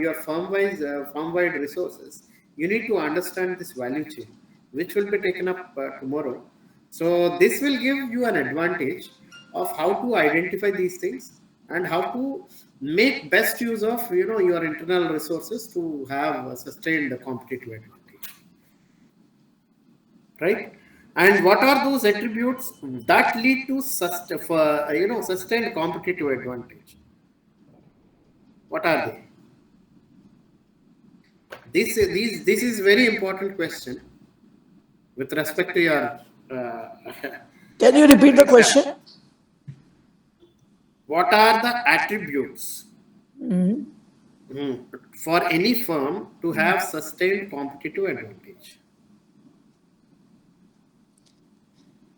your firm-wide resources, you need to understand this value chain, which will be taken up tomorrow. So this will give you an advantage of how to identify these things and how to make best use of your internal resources to have a sustained competitive advantage, right? And what are those attributes that lead to sustained competitive advantage? What are they? This is very important question with respect to your Can you repeat the question? what are the attributes for any firm to have sustained competitive advantage?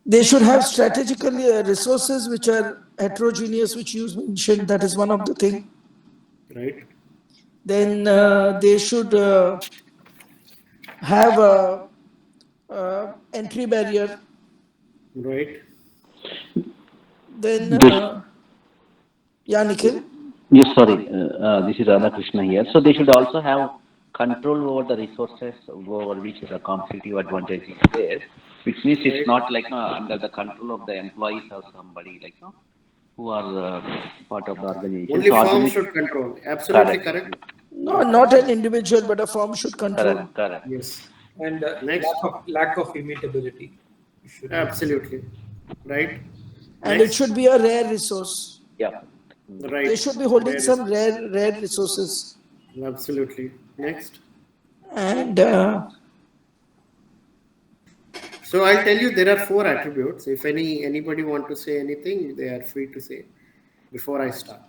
They should have strategical resources which are heterogeneous, which you mentioned. That is one of the thing. Right. Then they should have a entry barrier. Right. Then yeah, Nikhil. Yes, sorry. This is Radhakrishna here. So they should also have control over the resources over which the competitive advantage is there, which means it's not like under the control of the employees or somebody like who are part of the organization. Only So firm should control. Absolutely correct. No, not an individual, but a firm should control. Correct. Yes. And Next. lack of immutability. You should Absolutely. Right. And Next. it should be a rare resource. Yeah. Right. They should be holding some rare resources. Absolutely. Next. And So I'll tell you there are 4 attributes. If anybody want to say anything, they are free to say before I start.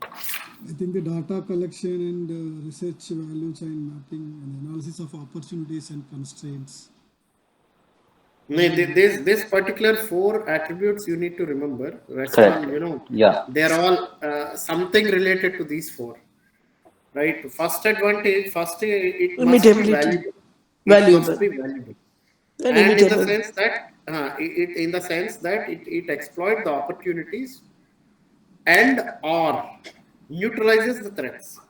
I think the data collection and research value chain mapping and analysis of opportunities and constraints. This particular 4 attributes you need to remember. Rest Correct. all, Yeah. they're all something related to these 4. Right? First advantage, it must be Immutability. valuable. It Valuable. must be valuable. And And in the immutable. sense that it exploits the opportunities and or neutralizes the threats.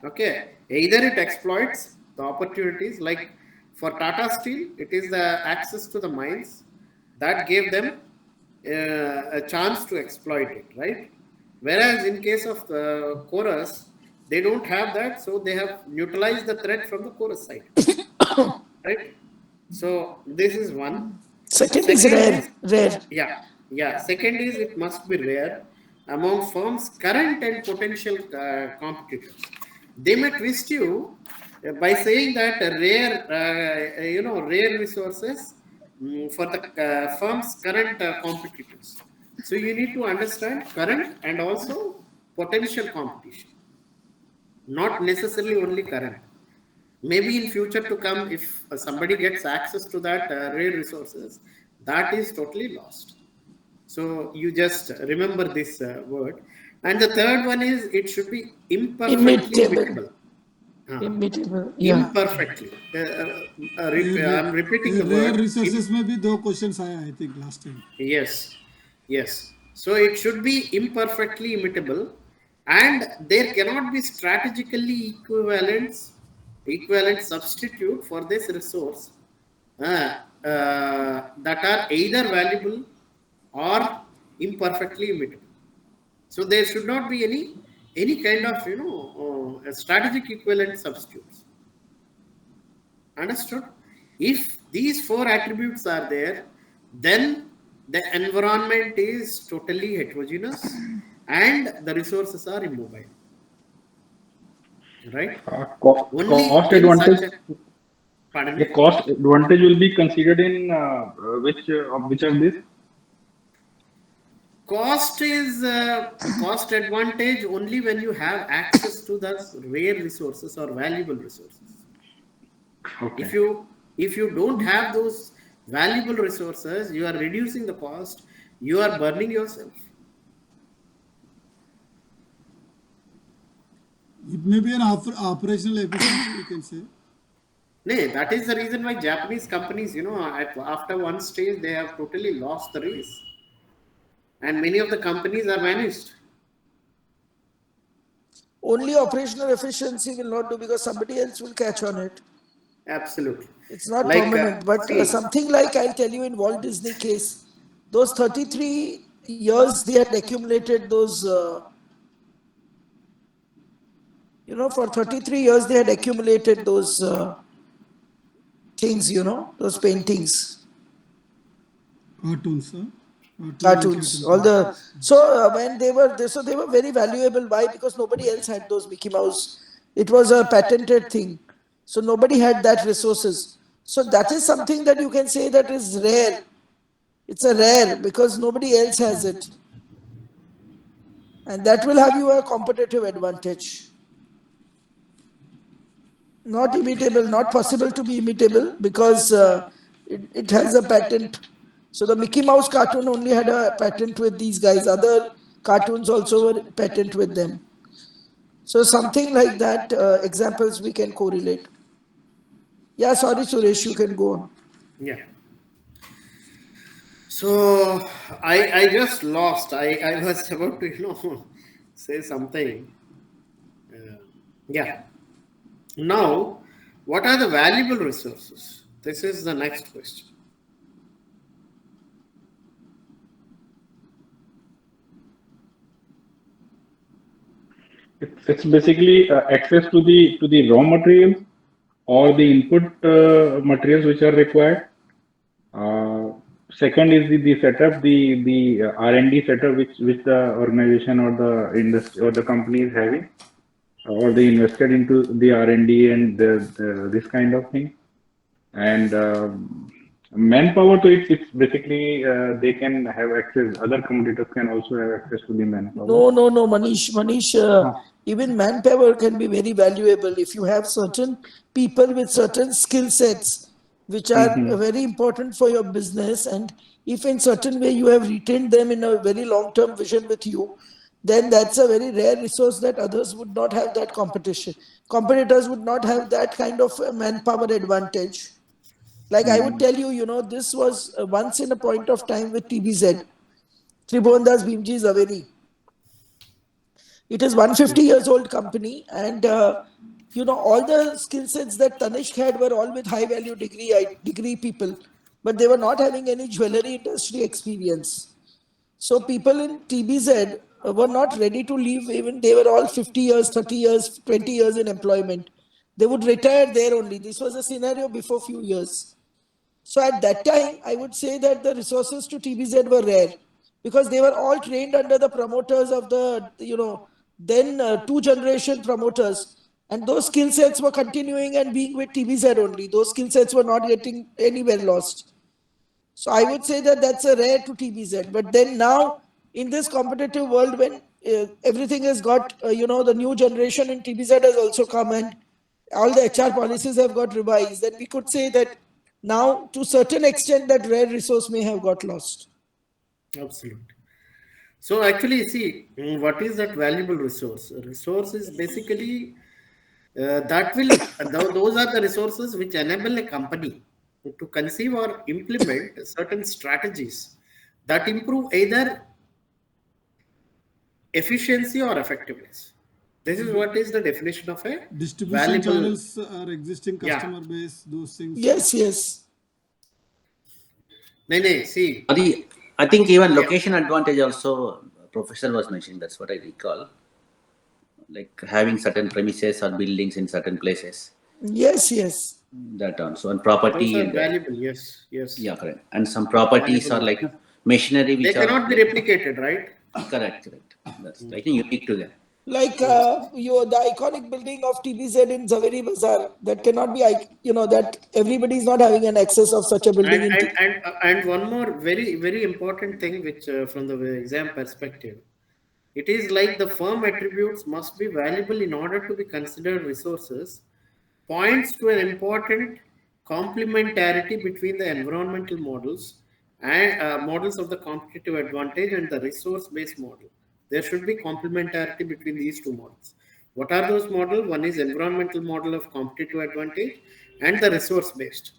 Okay, either it exploits the opportunities, like for Tata Steel, it is the access to the mines that gave them a chance to exploit it, right? Whereas in case of Chorus, they don't have that, so they have neutralized the threat from the Chorus side, right? So this is one. Second is rare. Yeah. Second is it must be rare among firms' current and potential competitors. They may twist you by saying that rare resources for the firm's current competitors. So you need to understand current and also potential competition, not necessarily only current. Maybe in future to come, if somebody gets access to that rare resources, that is totally lost. So you just remember this word. And the third one is it should be imperfectly imitable. Immutable. Yeah. Imperfectly. I'm repeating the Rare word. resources may be though questions I think last time. Yes. So it should be imperfectly imitable, and there cannot be strategically equivalent substitute for this resource that are either valuable or imperfectly imitable. So there should not be any kind of strategic equivalent substitutes. Understood? If these 4 attributes are there, then the environment is totally heterogeneous and the resources are immobile. Right? Cost advantage. The cost advantage will be considered in which of these? Cost is cost advantage only when you have access to the rare resources or valuable resources. Okay. If you don't have those valuable resources, you are reducing the cost, you are burning yourself. It may be an operational efficiency, you can say. No, that is the reason why Japanese companies, after one stage, they have totally lost the race. And many of the companies are vanished. Only operational efficiency will not do because somebody else will catch on it. Absolutely. It's not Like, permanent, but see- something like I'll tell you in Walt Disney case, those 33 years they had accumulated those, for 33 years they had accumulated those things, those paintings, Cartoons, cartoons, all the. So when they were very valuable. Why? Because nobody else had those Mickey Mouse. It was a patented thing. So nobody had that resources. So that is something that you can say that is rare. It's a rare because nobody else has it. And that will have you a competitive advantage. Not imitable, not possible to be imitable because it has a patent. So the Mickey Mouse cartoon only had a patent with these guys. Other cartoons also were patent with them. So something like that, examples we can correlate. Yeah, sorry, Suresh, you can go on. Yeah. So I just lost. I was about to say something. Yeah. Now, what are the valuable resources? This is the next question. It's basically access to the raw materials or the input materials which are required. Second is the setup, the R&D setup which the organization or the industry or the company is having. or they invested into the R&D and this kind of thing. And manpower to it, it's basically they can have access. Other competitors can also have access to the manpower. No, Manish, even manpower can be very valuable if you have certain people with certain skill sets which are very important for your business, and if in certain way you have retained them in a very long-term vision with you, then that's a very rare resource that others would not have that competition. Competitors would not have that kind of manpower advantage. Like I would tell you, this was once in a point of time with TBZ, Tribhuvandas Bhimji Zaveri. It is 150 years old company, and all the skill sets that Tanishq had were all with high value degree people, but they were not having any jewelry industry experience. So people in TBZ were not ready to leave. Even they were all 50 years, 30 years, 20 years in employment. They would retire there only. This was a scenario before few years. So at that time, I would say that the resources to TBZ were rare because they were all trained under the promoters of the, then two generation promoters. And those skill sets were continuing and being with TBZ only. Those skill sets were not getting anywhere lost. So I would say that that's a rare to TBZ. But then now, in this competitive world, when everything has got, the new generation in TBZ has also come and all the HR policies have got revised, then we could say that now, to a certain extent, that rare resource may have got lost. Absolutely. So actually, see, what is that valuable resource? A resource is basically that will, those are the resources which enable a company to conceive or implement certain strategies that improve either efficiency or effectiveness. This is what is the definition of a Distribution valuable channels are existing customer base, those things. Yes. See. I think even location advantage also, Professor was mentioning, that's what I recall. Like having certain premises or buildings in certain places. Yes. That also. And property. Those are valuable, yes. Yeah, correct. And some properties valuable. Are like machinery which they cannot be replicated, right? Correct. That's I think unique to them. Like the iconic building of TBZ in Zaveri Bazaar, that cannot be, that everybody is not having an access of such a building. And one more very, very important thing, which from the exam perspective, it is like the firm attributes must be valuable in order to be considered resources, points to an important complementarity between the environmental models and models of the competitive advantage and the resource-based model. There should be complementarity between these two models. What are those models? One is environmental model of competitive advantage and the resource-based.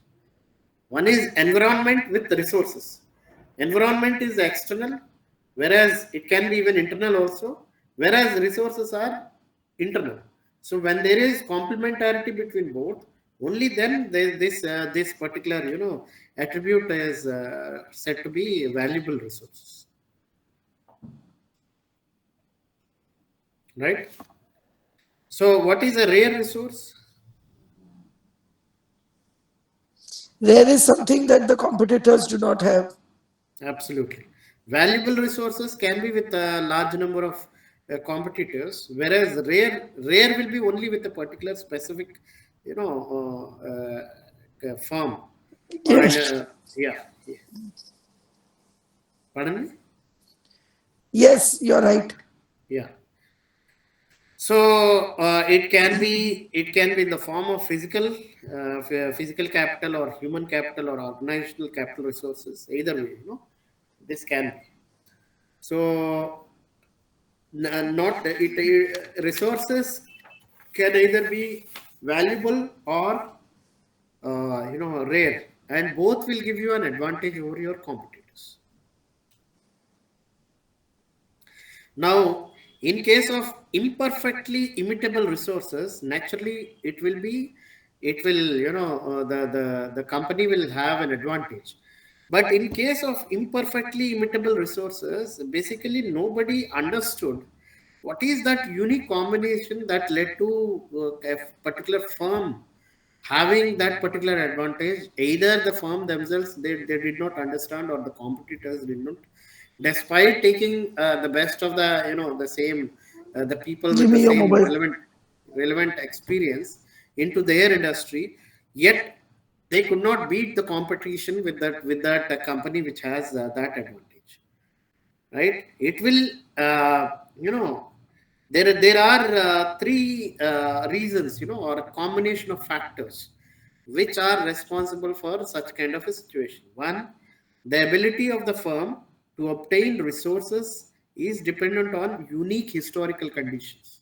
One is environment with the resources. Environment is external, whereas it can be even internal also, whereas resources are internal. So when there is complementarity between both, only then this particular attribute is said to be valuable resources. Right? So what is a rare resource? Rare is something that the competitors do not have. Absolutely. Valuable resources can be with a large number of competitors, whereas rare will be only with a particular specific, firm. Yes. Yeah. Pardon me? Yes, you're right. Yeah. So it can be in the form of physical capital or human capital or organizational capital resources. Either way, this can be. So resources can either be valuable or rare, and both will give you an advantage over your competitors. Now, in case of imperfectly imitable resources, naturally the company will have an advantage. But in case of imperfectly imitable resources, basically nobody understood what is that unique combination that led to a particular firm having that particular advantage. Either the firm themselves they did not understand, or the competitors did not, despite taking the best of the the same the people with the same relevant relevant experience into their industry, yet they could not beat the competition with that company which has that advantage, right? It will, there are three reasons, or a combination of factors which are responsible for such kind of a situation. One, the ability of the firm to obtain resources is dependent on unique historical conditions,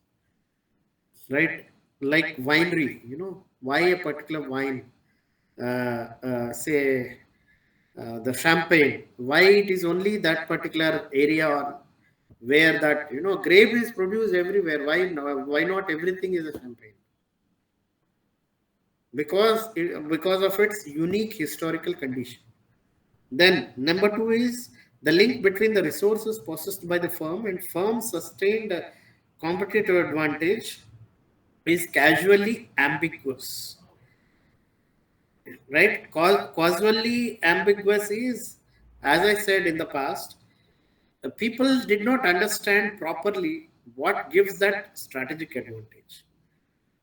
right? Like winery, why a particular wine, say the champagne, why it is only that particular area, or where that grape is produced everywhere, why not everything is a champagne? Because of its unique historical condition. Then number two is the link between the resources possessed by the firm and firm's sustained competitive advantage is casually ambiguous, right? Causally ambiguous is, as I said in the past, the people did not understand properly what gives that strategic advantage.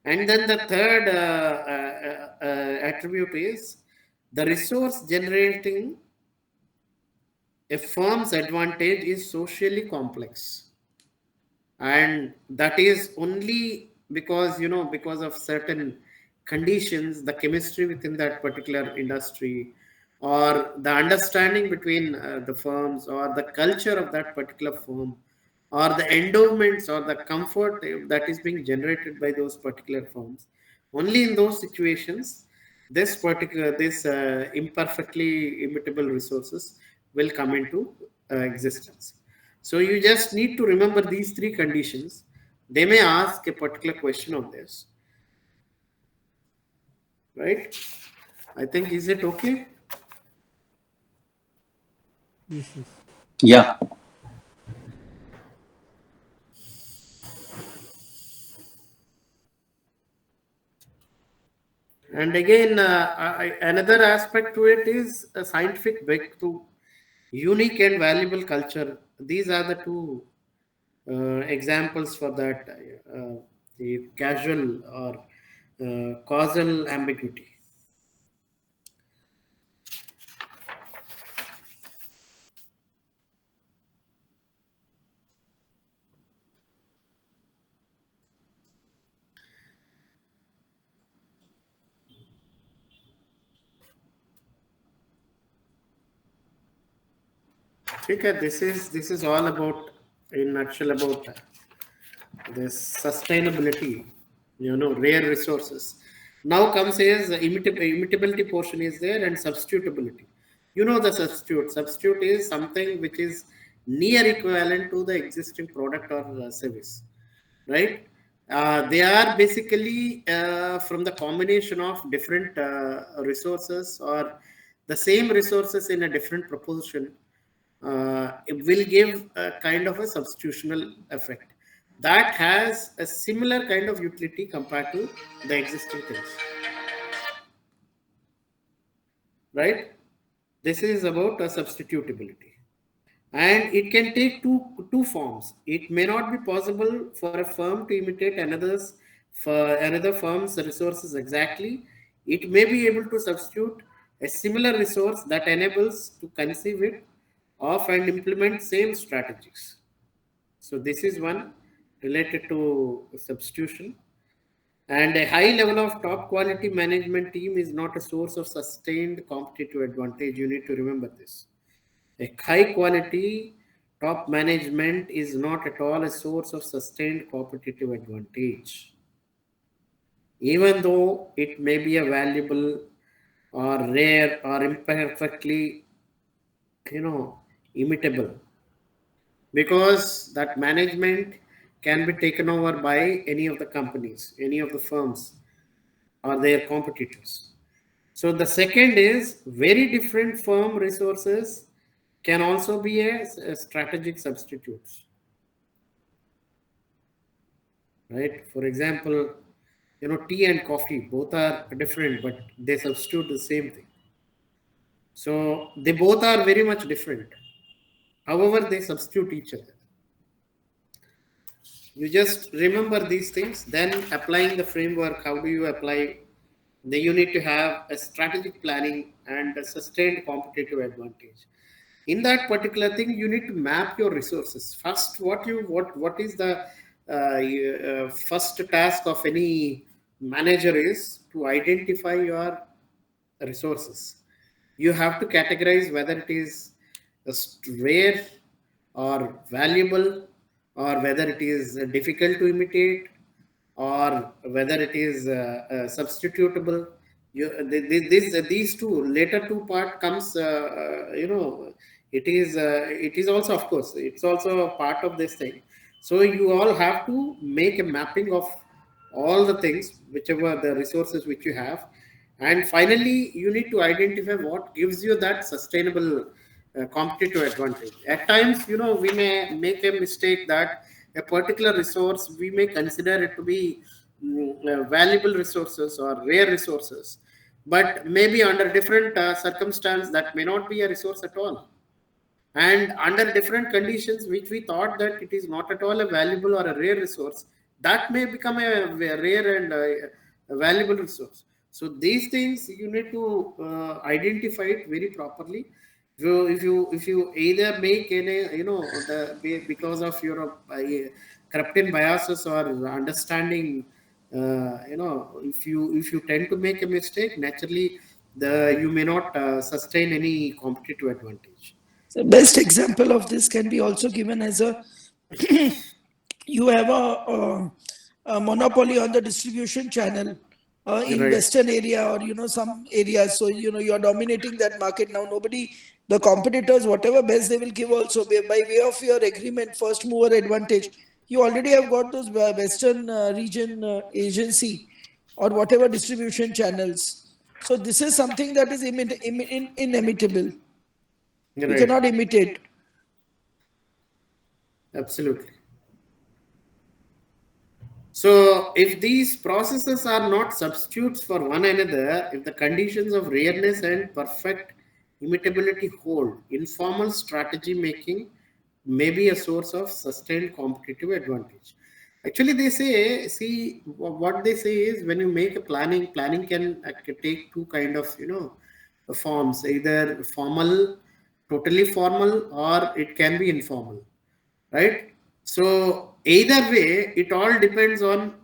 And then the third attribute is the resource generating a firm's advantage is socially complex, and that is only because of certain conditions, the chemistry within that particular industry, or the understanding between the firms, or the culture of that particular firm, or the endowments or the comfort that is being generated by those particular firms. Only in those situations this imperfectly imitable resources will come into existence. So you just need to remember these three conditions. They may ask a particular question on this, right? I think, is it okay? Yes, yes. Yeah. And again, another aspect to it is a scientific breakthrough, unique and valuable culture. These are the two examples for that, the casual or causal ambiguity. Okay, this is all about, in nutshell, about this sustainability, rare resources. Now comes is the imitability portion is there, and substitutability. The substitute is something which is near equivalent to the existing product or service, right? They are basically from the combination of different resources, or the same resources in a different proportion. It will give a kind of a substitutional effect that has a similar kind of utility compared to the existing things, right? This is about a substitutability, and it can take two forms. It may not be possible for a firm to imitate another firm's resources exactly. It may be able to substitute a similar resource that enables to conceive it of and implement same strategies. So this is one related to substitution. And a high level of top quality management team is not a source of sustained competitive advantage. You need to remember this. A high quality top management is not at all a source of sustained competitive advantage, even though it may be a valuable or rare or imperfectly, imitable, because that management can be taken over by any of the companies, any of the firms, or their competitors. So the second is very different firm resources can also be a strategic substitutes, right? For example, tea and coffee, both are different, but they substitute the same thing. So they both are very much different. However, they substitute each other. You just remember these things, then applying the framework, how do you apply? Then you need to have a strategic planning and a sustained competitive advantage. In that particular thing, you need to map your resources. First, what is the first task of any manager is to identify your resources. You have to categorize whether it is rare or valuable, or whether it is difficult to imitate, or whether it is substitutable. These two later two part comes, it is also, of course, it's also a part of this thing. So you all have to make a mapping of all the things, whichever the resources which you have, and finally you need to identify what gives you that sustainable competitive advantage. At times, we may make a mistake that a particular resource we may consider it to be valuable resources or rare resources, but maybe under different circumstance that may not be a resource at all, and under different conditions which we thought that it is not at all a valuable or a rare resource, that may become a rare and a valuable resource. So these things you need to identify it very properly. If you either make any, because of your corrupting biases or understanding, if you tend to make a mistake, naturally you may not sustain any competitive advantage. The best example of this can be also given as a you have a monopoly on the distribution channel in Right. western area, or some areas. So you're dominating that market now. Nobody, the competitors, whatever best they will give, also by way of your agreement, first mover advantage. You already have got those western region agency or whatever distribution channels. So this is something that is inimitable. You Right. cannot imitate. Absolutely. So, if these processes are not substitutes for one another, if the conditions of rareness and perfect imitability hold, informal strategy making may be a source of sustained competitive advantage. Actually, they say, see, what they say is when you make a planning can take two kind of, forms, either formal, totally formal, or it can be informal, right? So either way, it all depends on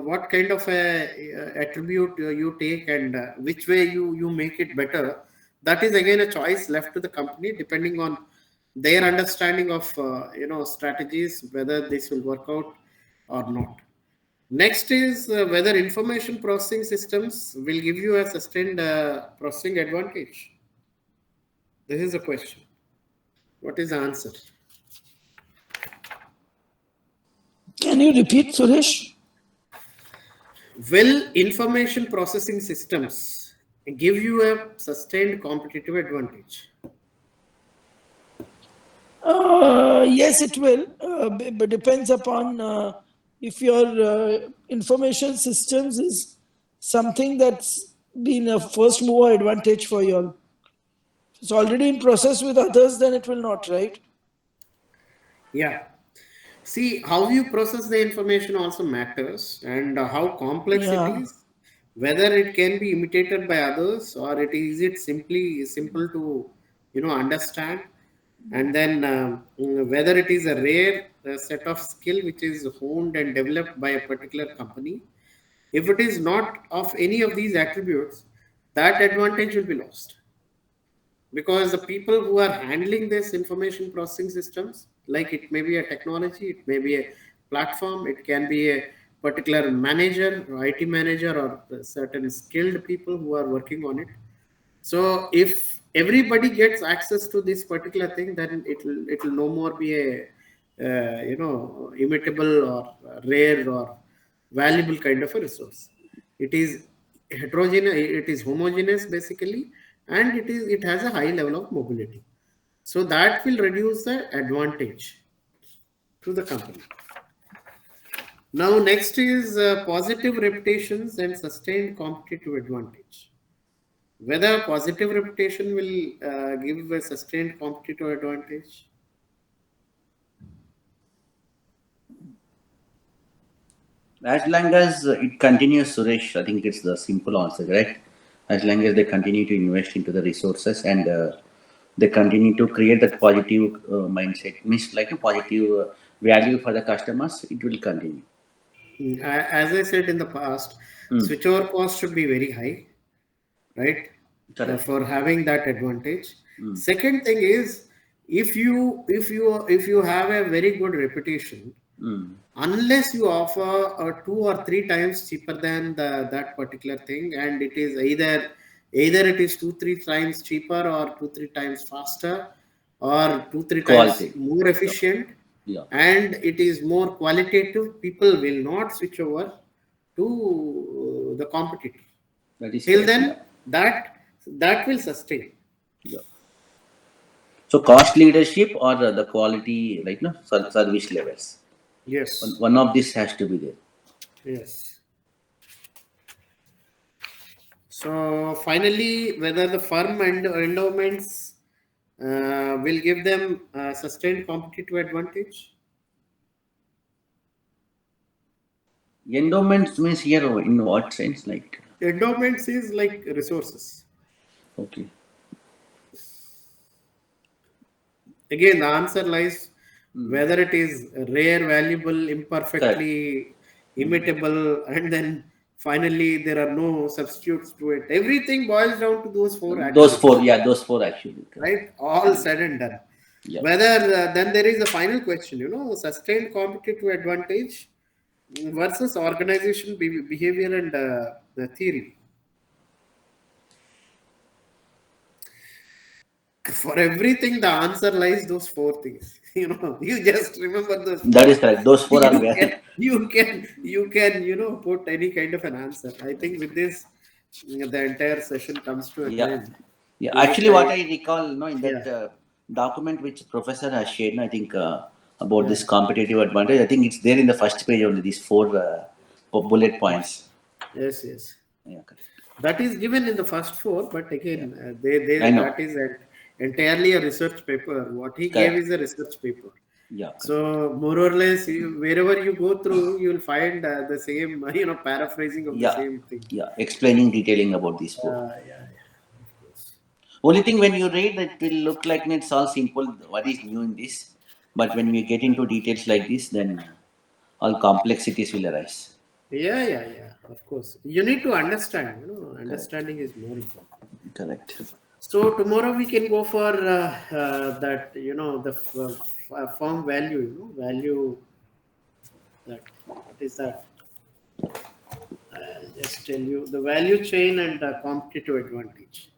what kind of a attribute you take, and which way you make it better. That is again a choice left to the company, depending on their understanding of strategies, whether this will work out or not. Next is whether information processing systems will give you a sustained processing advantage. This is a question. What is the answer? Can you repeat, Suresh? Will information processing systems give you a sustained competitive advantage? Yes, it will, but depends upon if your information systems is something that's been a first mover advantage for you all. If it's already in process with others, then it will not, right? Yeah. See, how you process the information also matters, and how complex it Yeah. is, whether it can be imitated by others, or it simply simple to understand, and then whether it is a rare set of skill which is honed and developed by a particular company. If it is not of any of these attributes, that advantage will be lost, because the people who are handling this information processing systems, like it may be a technology, it may be a platform, it can be a particular manager, IT manager, or certain skilled people who are working on it. So if everybody gets access to this particular thing, then it will no more be a imitable or rare or valuable kind of a resource. It is heterogeneous, it is homogeneous basically, and it has a high level of mobility. So that will reduce the advantage to the company. Now next is positive reputations and sustained competitive advantage. Whether positive reputation will give a sustained competitive advantage. As long as it continues, Suresh, I think it's the simple answer, right? As long as they continue to invest into the resources and they continue to create that positive mindset, means like a positive value for the customers, it will continue. As I said in the past, switchover cost should be very high, right? Correct. For having that advantage. Second thing is, if you have a very good reputation, unless you offer 2 or 3 times cheaper than that particular thing, and it is either it is 2-3 times cheaper or 2-3 times faster or 2-3 times Quality. more efficient, Yeah. and it is more qualitative, people will not switch over to the competitor. That is Till correct. then, that will sustain. Yeah. So cost leadership or the quality, like no service levels. Yes. One of this has to be there. Yes. So finally, whether the firm and endowments will give them sustained competitive advantage. Endowments means here in what sense? Like, Endowments is like resources. okay. Again, the answer lies whether it is rare, valuable, imperfectly imitable, and then finally there are no substitutes to it. Everything boils down to those four Those four, activities, yeah, those four actually. right? All said and done. Yeah. Whether then there is a final question, sustained competitive advantage versus organization behavior and the theory. For everything, the answer lies those four things. You just remember those. That is correct. Those four are very. You can put any kind of an answer. I think with this, the entire session comes to an Yeah. end. Yeah. Do you Actually, what try- I recall, in that Yeah. document which professor has shared, I think about this competitive advantage. I think it's there in the first page only. These four bullet points. Yes, yes. Yeah. Correct. That is given in the first four, but again, I know. that is entirely a research paper. What he gave is a research paper. Yeah. Correct. So more or less, wherever you go through, you will find the same, paraphrasing of the same thing. Yeah. Explaining, detailing about these four. Yeah. Only thing when you read, it will look like it's all simple. What is new in this? But when we get into details like this, then all complexities will arise. Yeah. Of course, you need to understand. Understanding is more important. Correct. So tomorrow we can go for that. The firm value. Value. That what is that? I'll just tell you the value chain and competitive advantage,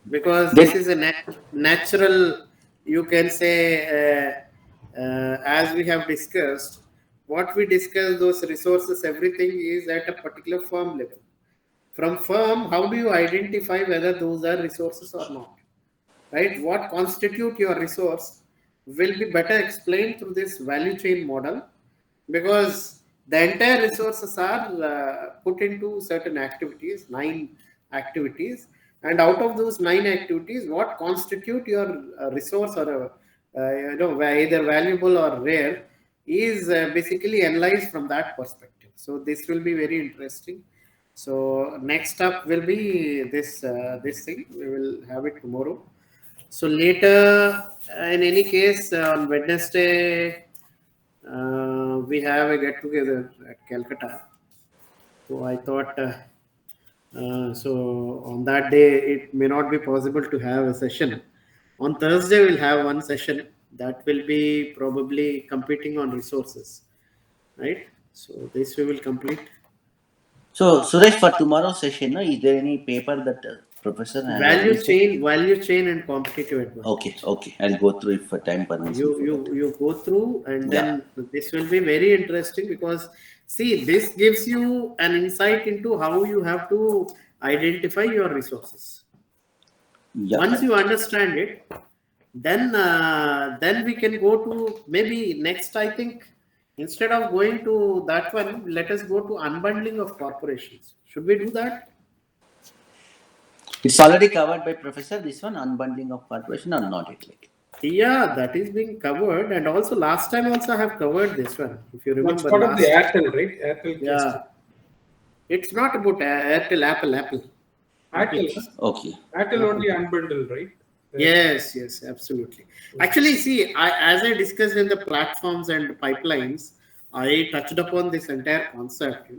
because this is a natural. You can say, as we have discussed, what we discussed, those resources, everything is at a particular firm level. From firm, how do you identify whether those are resources or not? Right? What constitute your resource will be better explained through this value chain model, because the entire resources are put into certain activities, 9 activities, and out of those 9 activities, what constitute your resource or either valuable or rare is basically analyzed from that perspective. So this will be very interesting. So next up will be this thing. We will have it tomorrow. So later, in any case, on Wednesday, we have a get together at Calcutta. So I thought, so on that day, it may not be possible to have a session. On Thursday, we'll have one session that will be probably competing on resources, right? So this we will complete. So Suresh, for tomorrow's session, is there any paper that professor has? Value chain and competitive advantage. Okay. I'll go through if time permits. You go through, and then this will be very interesting, because see, this gives you an insight into how you have to identify your resources. Yeah. Once you understand it, then we can go to maybe next. I think instead of going to that one, let us go to unbundling of corporations. Should we do that? It's already covered by professor. This one, unbundling of corporation, or not? It like. Yeah, that is being covered, and also last time also I have covered this one. If you That's remember part of the last, Airtel, right? Airtel case yeah, study. it's not about Airtel, Apple. Airtel, huh? Okay. Airtel only unbundled, right? Yes, absolutely. Actually, see, as I discussed in the platforms and pipelines, I touched upon this entire concept.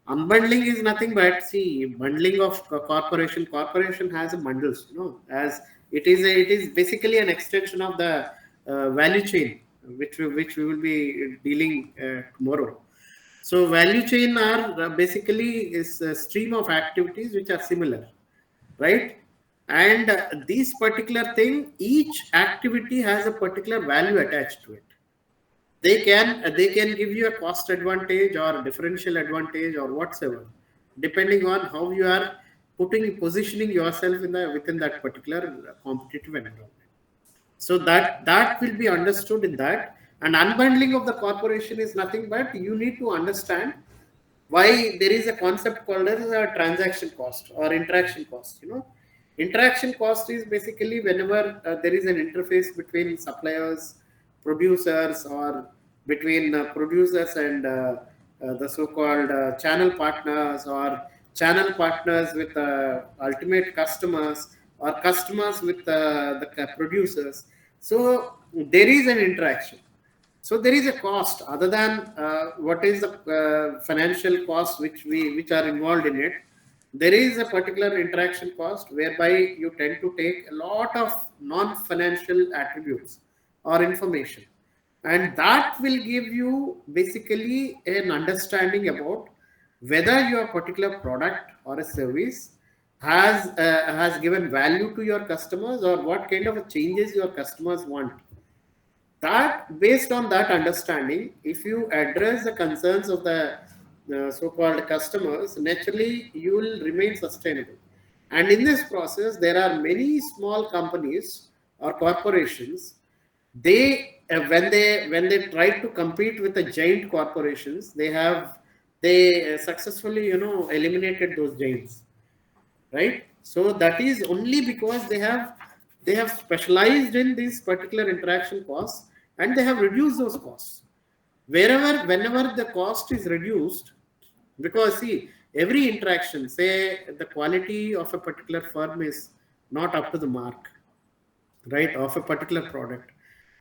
Unbundling is nothing but, see, bundling of corporation. Corporation has bundles. As it is basically an extension of the value chain, which we will be dealing tomorrow. So value chain are basically is a stream of activities which are similar, right? And this particular thing, each activity has a particular value attached to it. They can give you a cost advantage or differential advantage or whatsoever, depending on how you are positioning yourself within that particular competitive environment. So that will be understood in that. And unbundling of the corporation is nothing but you need to understand why there is a concept called as a transaction cost or interaction cost. Interaction cost is basically whenever there is an interface between suppliers, producers, or between producers and the so-called channel partners, or channel partners with ultimate customers, or customers with the producers. So there is an interaction. So there is a cost other than what is the financial cost which are involved in it. There is a particular interaction cost whereby you tend to take a lot of non-financial attributes or information, and that will give you basically an understanding about whether your particular product or a service has given value to your customers, or what kind of changes your customers want. That, based on that understanding, if you address the concerns of the so-called customers, naturally you will remain sustainable. And in this process, there are many small companies or corporations. They when they try to compete with the giant corporations, they successfully eliminated those giants, right? So that is only because they have specialized in these particular interaction costs, and they have reduced those costs whenever the cost is reduced. Because see, every interaction, say the quality of a particular firm is not up to the mark, right, of a particular product,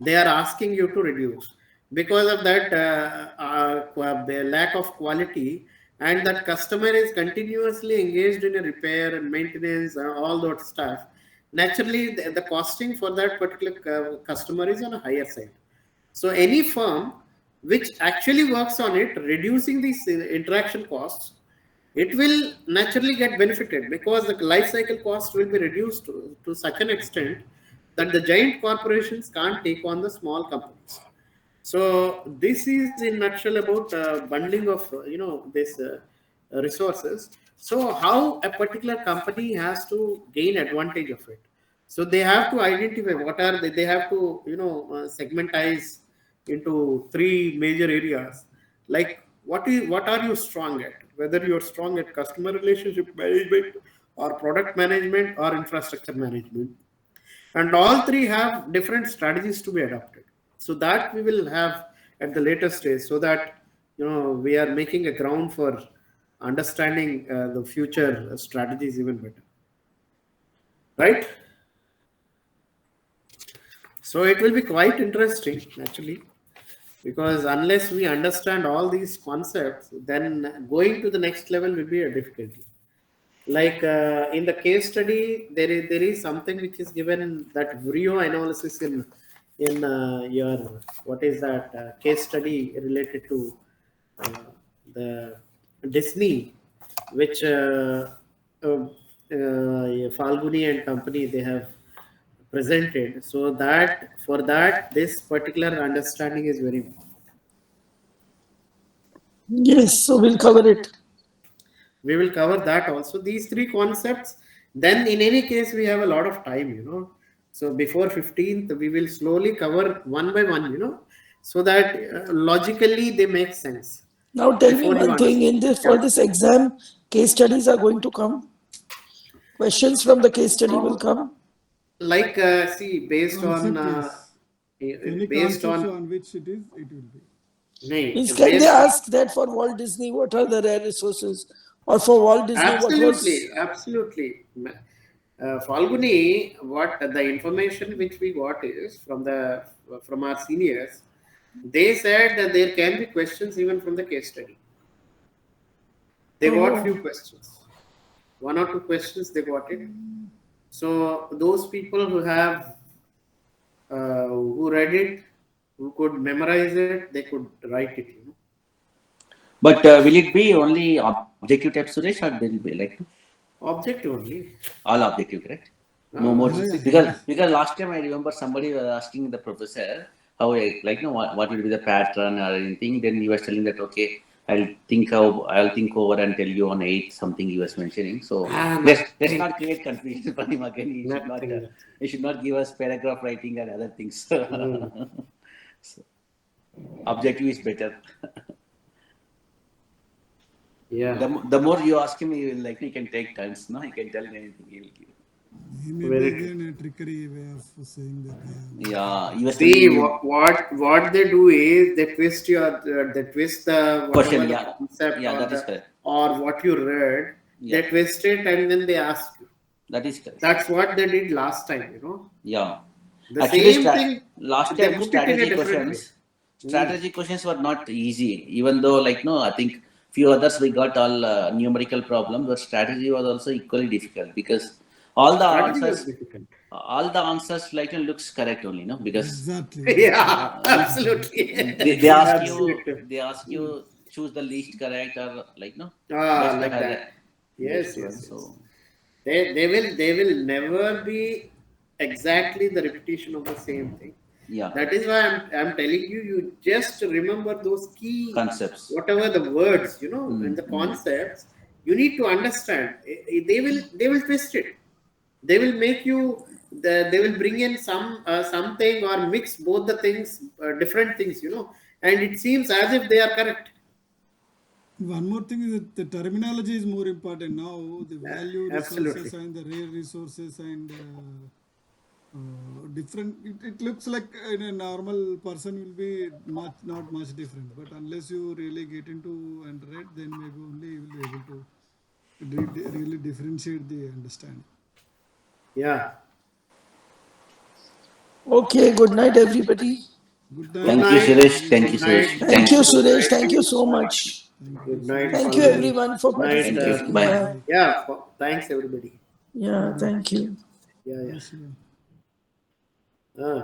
they are asking you to reduce because of that the lack of quality, and that customer is continuously engaged in a repair and maintenance, all that stuff. Naturally the costing for that particular customer is on a higher side. So any firm which actually works on it, reducing these interaction costs, it will naturally get benefited, because the life cycle cost will be reduced to such an extent that the giant corporations can't take on the small companies. So this is in nutshell about bundling of this resources. So how a particular company has to gain advantage of it. So they have to identify what are they have to segmentize into three major areas, like what are you strong at, whether you're strong at customer relationship management or product management or infrastructure management. And all three have different strategies to be adopted. So that we will have at the later stage, so that we are making a ground for understanding the future strategies even better, right? So it will be quite interesting actually, because unless we understand all these concepts, then going to the next level will be a difficulty. Like in the case study, there is something which is given, that Vrio analysis in your what is that case study related to the Disney, which Falguni and company, they have presented. So that for that, this particular understanding is very important. Yes, so we'll cover it. We will cover that also, these three concepts. Then in any case, we have a lot of time, so before 15th we will slowly cover one by one, so that logically they make sense. Now tell me Before you one thing, for this exam, case studies are going to come. Questions from the case study will come. like see, based on Concept, yes. Any based concepts on on which it is, it will be. Means can they ask that for Walt Disney, what are the rare resources? Or for Walt Disney, what was... Absolutely. Falguni, what the information which we got is from our seniors. They said that there can be questions even from the case study. They got few questions, 1 or 2 questions they got it. So those people who have who read it, who could memorize it, they could write it. You know. But will it be only objective type, Suresh, or will it be like Objective only. all objective, correct? No more. Yeah. Because last time I remember somebody was asking the professor how what will be the pattern or anything. Then he was telling that okay, I'll think over and tell you on 8 something he was mentioning. So let's not create confusion for him again. He should not give us paragraph writing and other things. So, objective is better. Yeah. The more you ask him, he can take turns. No, he can tell him anything. He will give. He may Very be again a trickery way of saying that. Yeah, he was See telling you what they do is they twist the question. whatever the Yeah, concept that is correct. or what you read. Yeah. They twist it and then they ask you. That is correct. That's what they did last time. You know. Yeah. The Actually, same thing. last they time put it in a strategy different questions. Strategy questions were not easy, even though I think few others we got all numerical problems, but strategy was also equally difficult because all the answers looks correct only, no? Because Exactly. Yeah, absolutely. they ask you choose the least correct or like that. Yes. So They will never be exactly the repetition of the same thing. yeah, That is why I'm telling you, you just remember those key concepts. whatever the words, and the concepts, you need to understand. They will twist it. They will make you, they will bring in something or mix both the things, different things, and it seems as if they are correct. One more thing is that the terminology is more important now. The value resources and the rare resources and different. It looks like in a normal person will be not much different. But unless you really get into and read, then maybe only you will be able to really differentiate the understanding. Yeah. Okay, good night, everybody. Good night. Thank you, Suresh. Thank you, Suresh. Thank you, Suresh. Thank you so much. Good night. Thank you, everyone, for Good night. participating. Bye. Yeah. Thanks, everybody. Yeah, thank you. Yeah. Yes, yeah.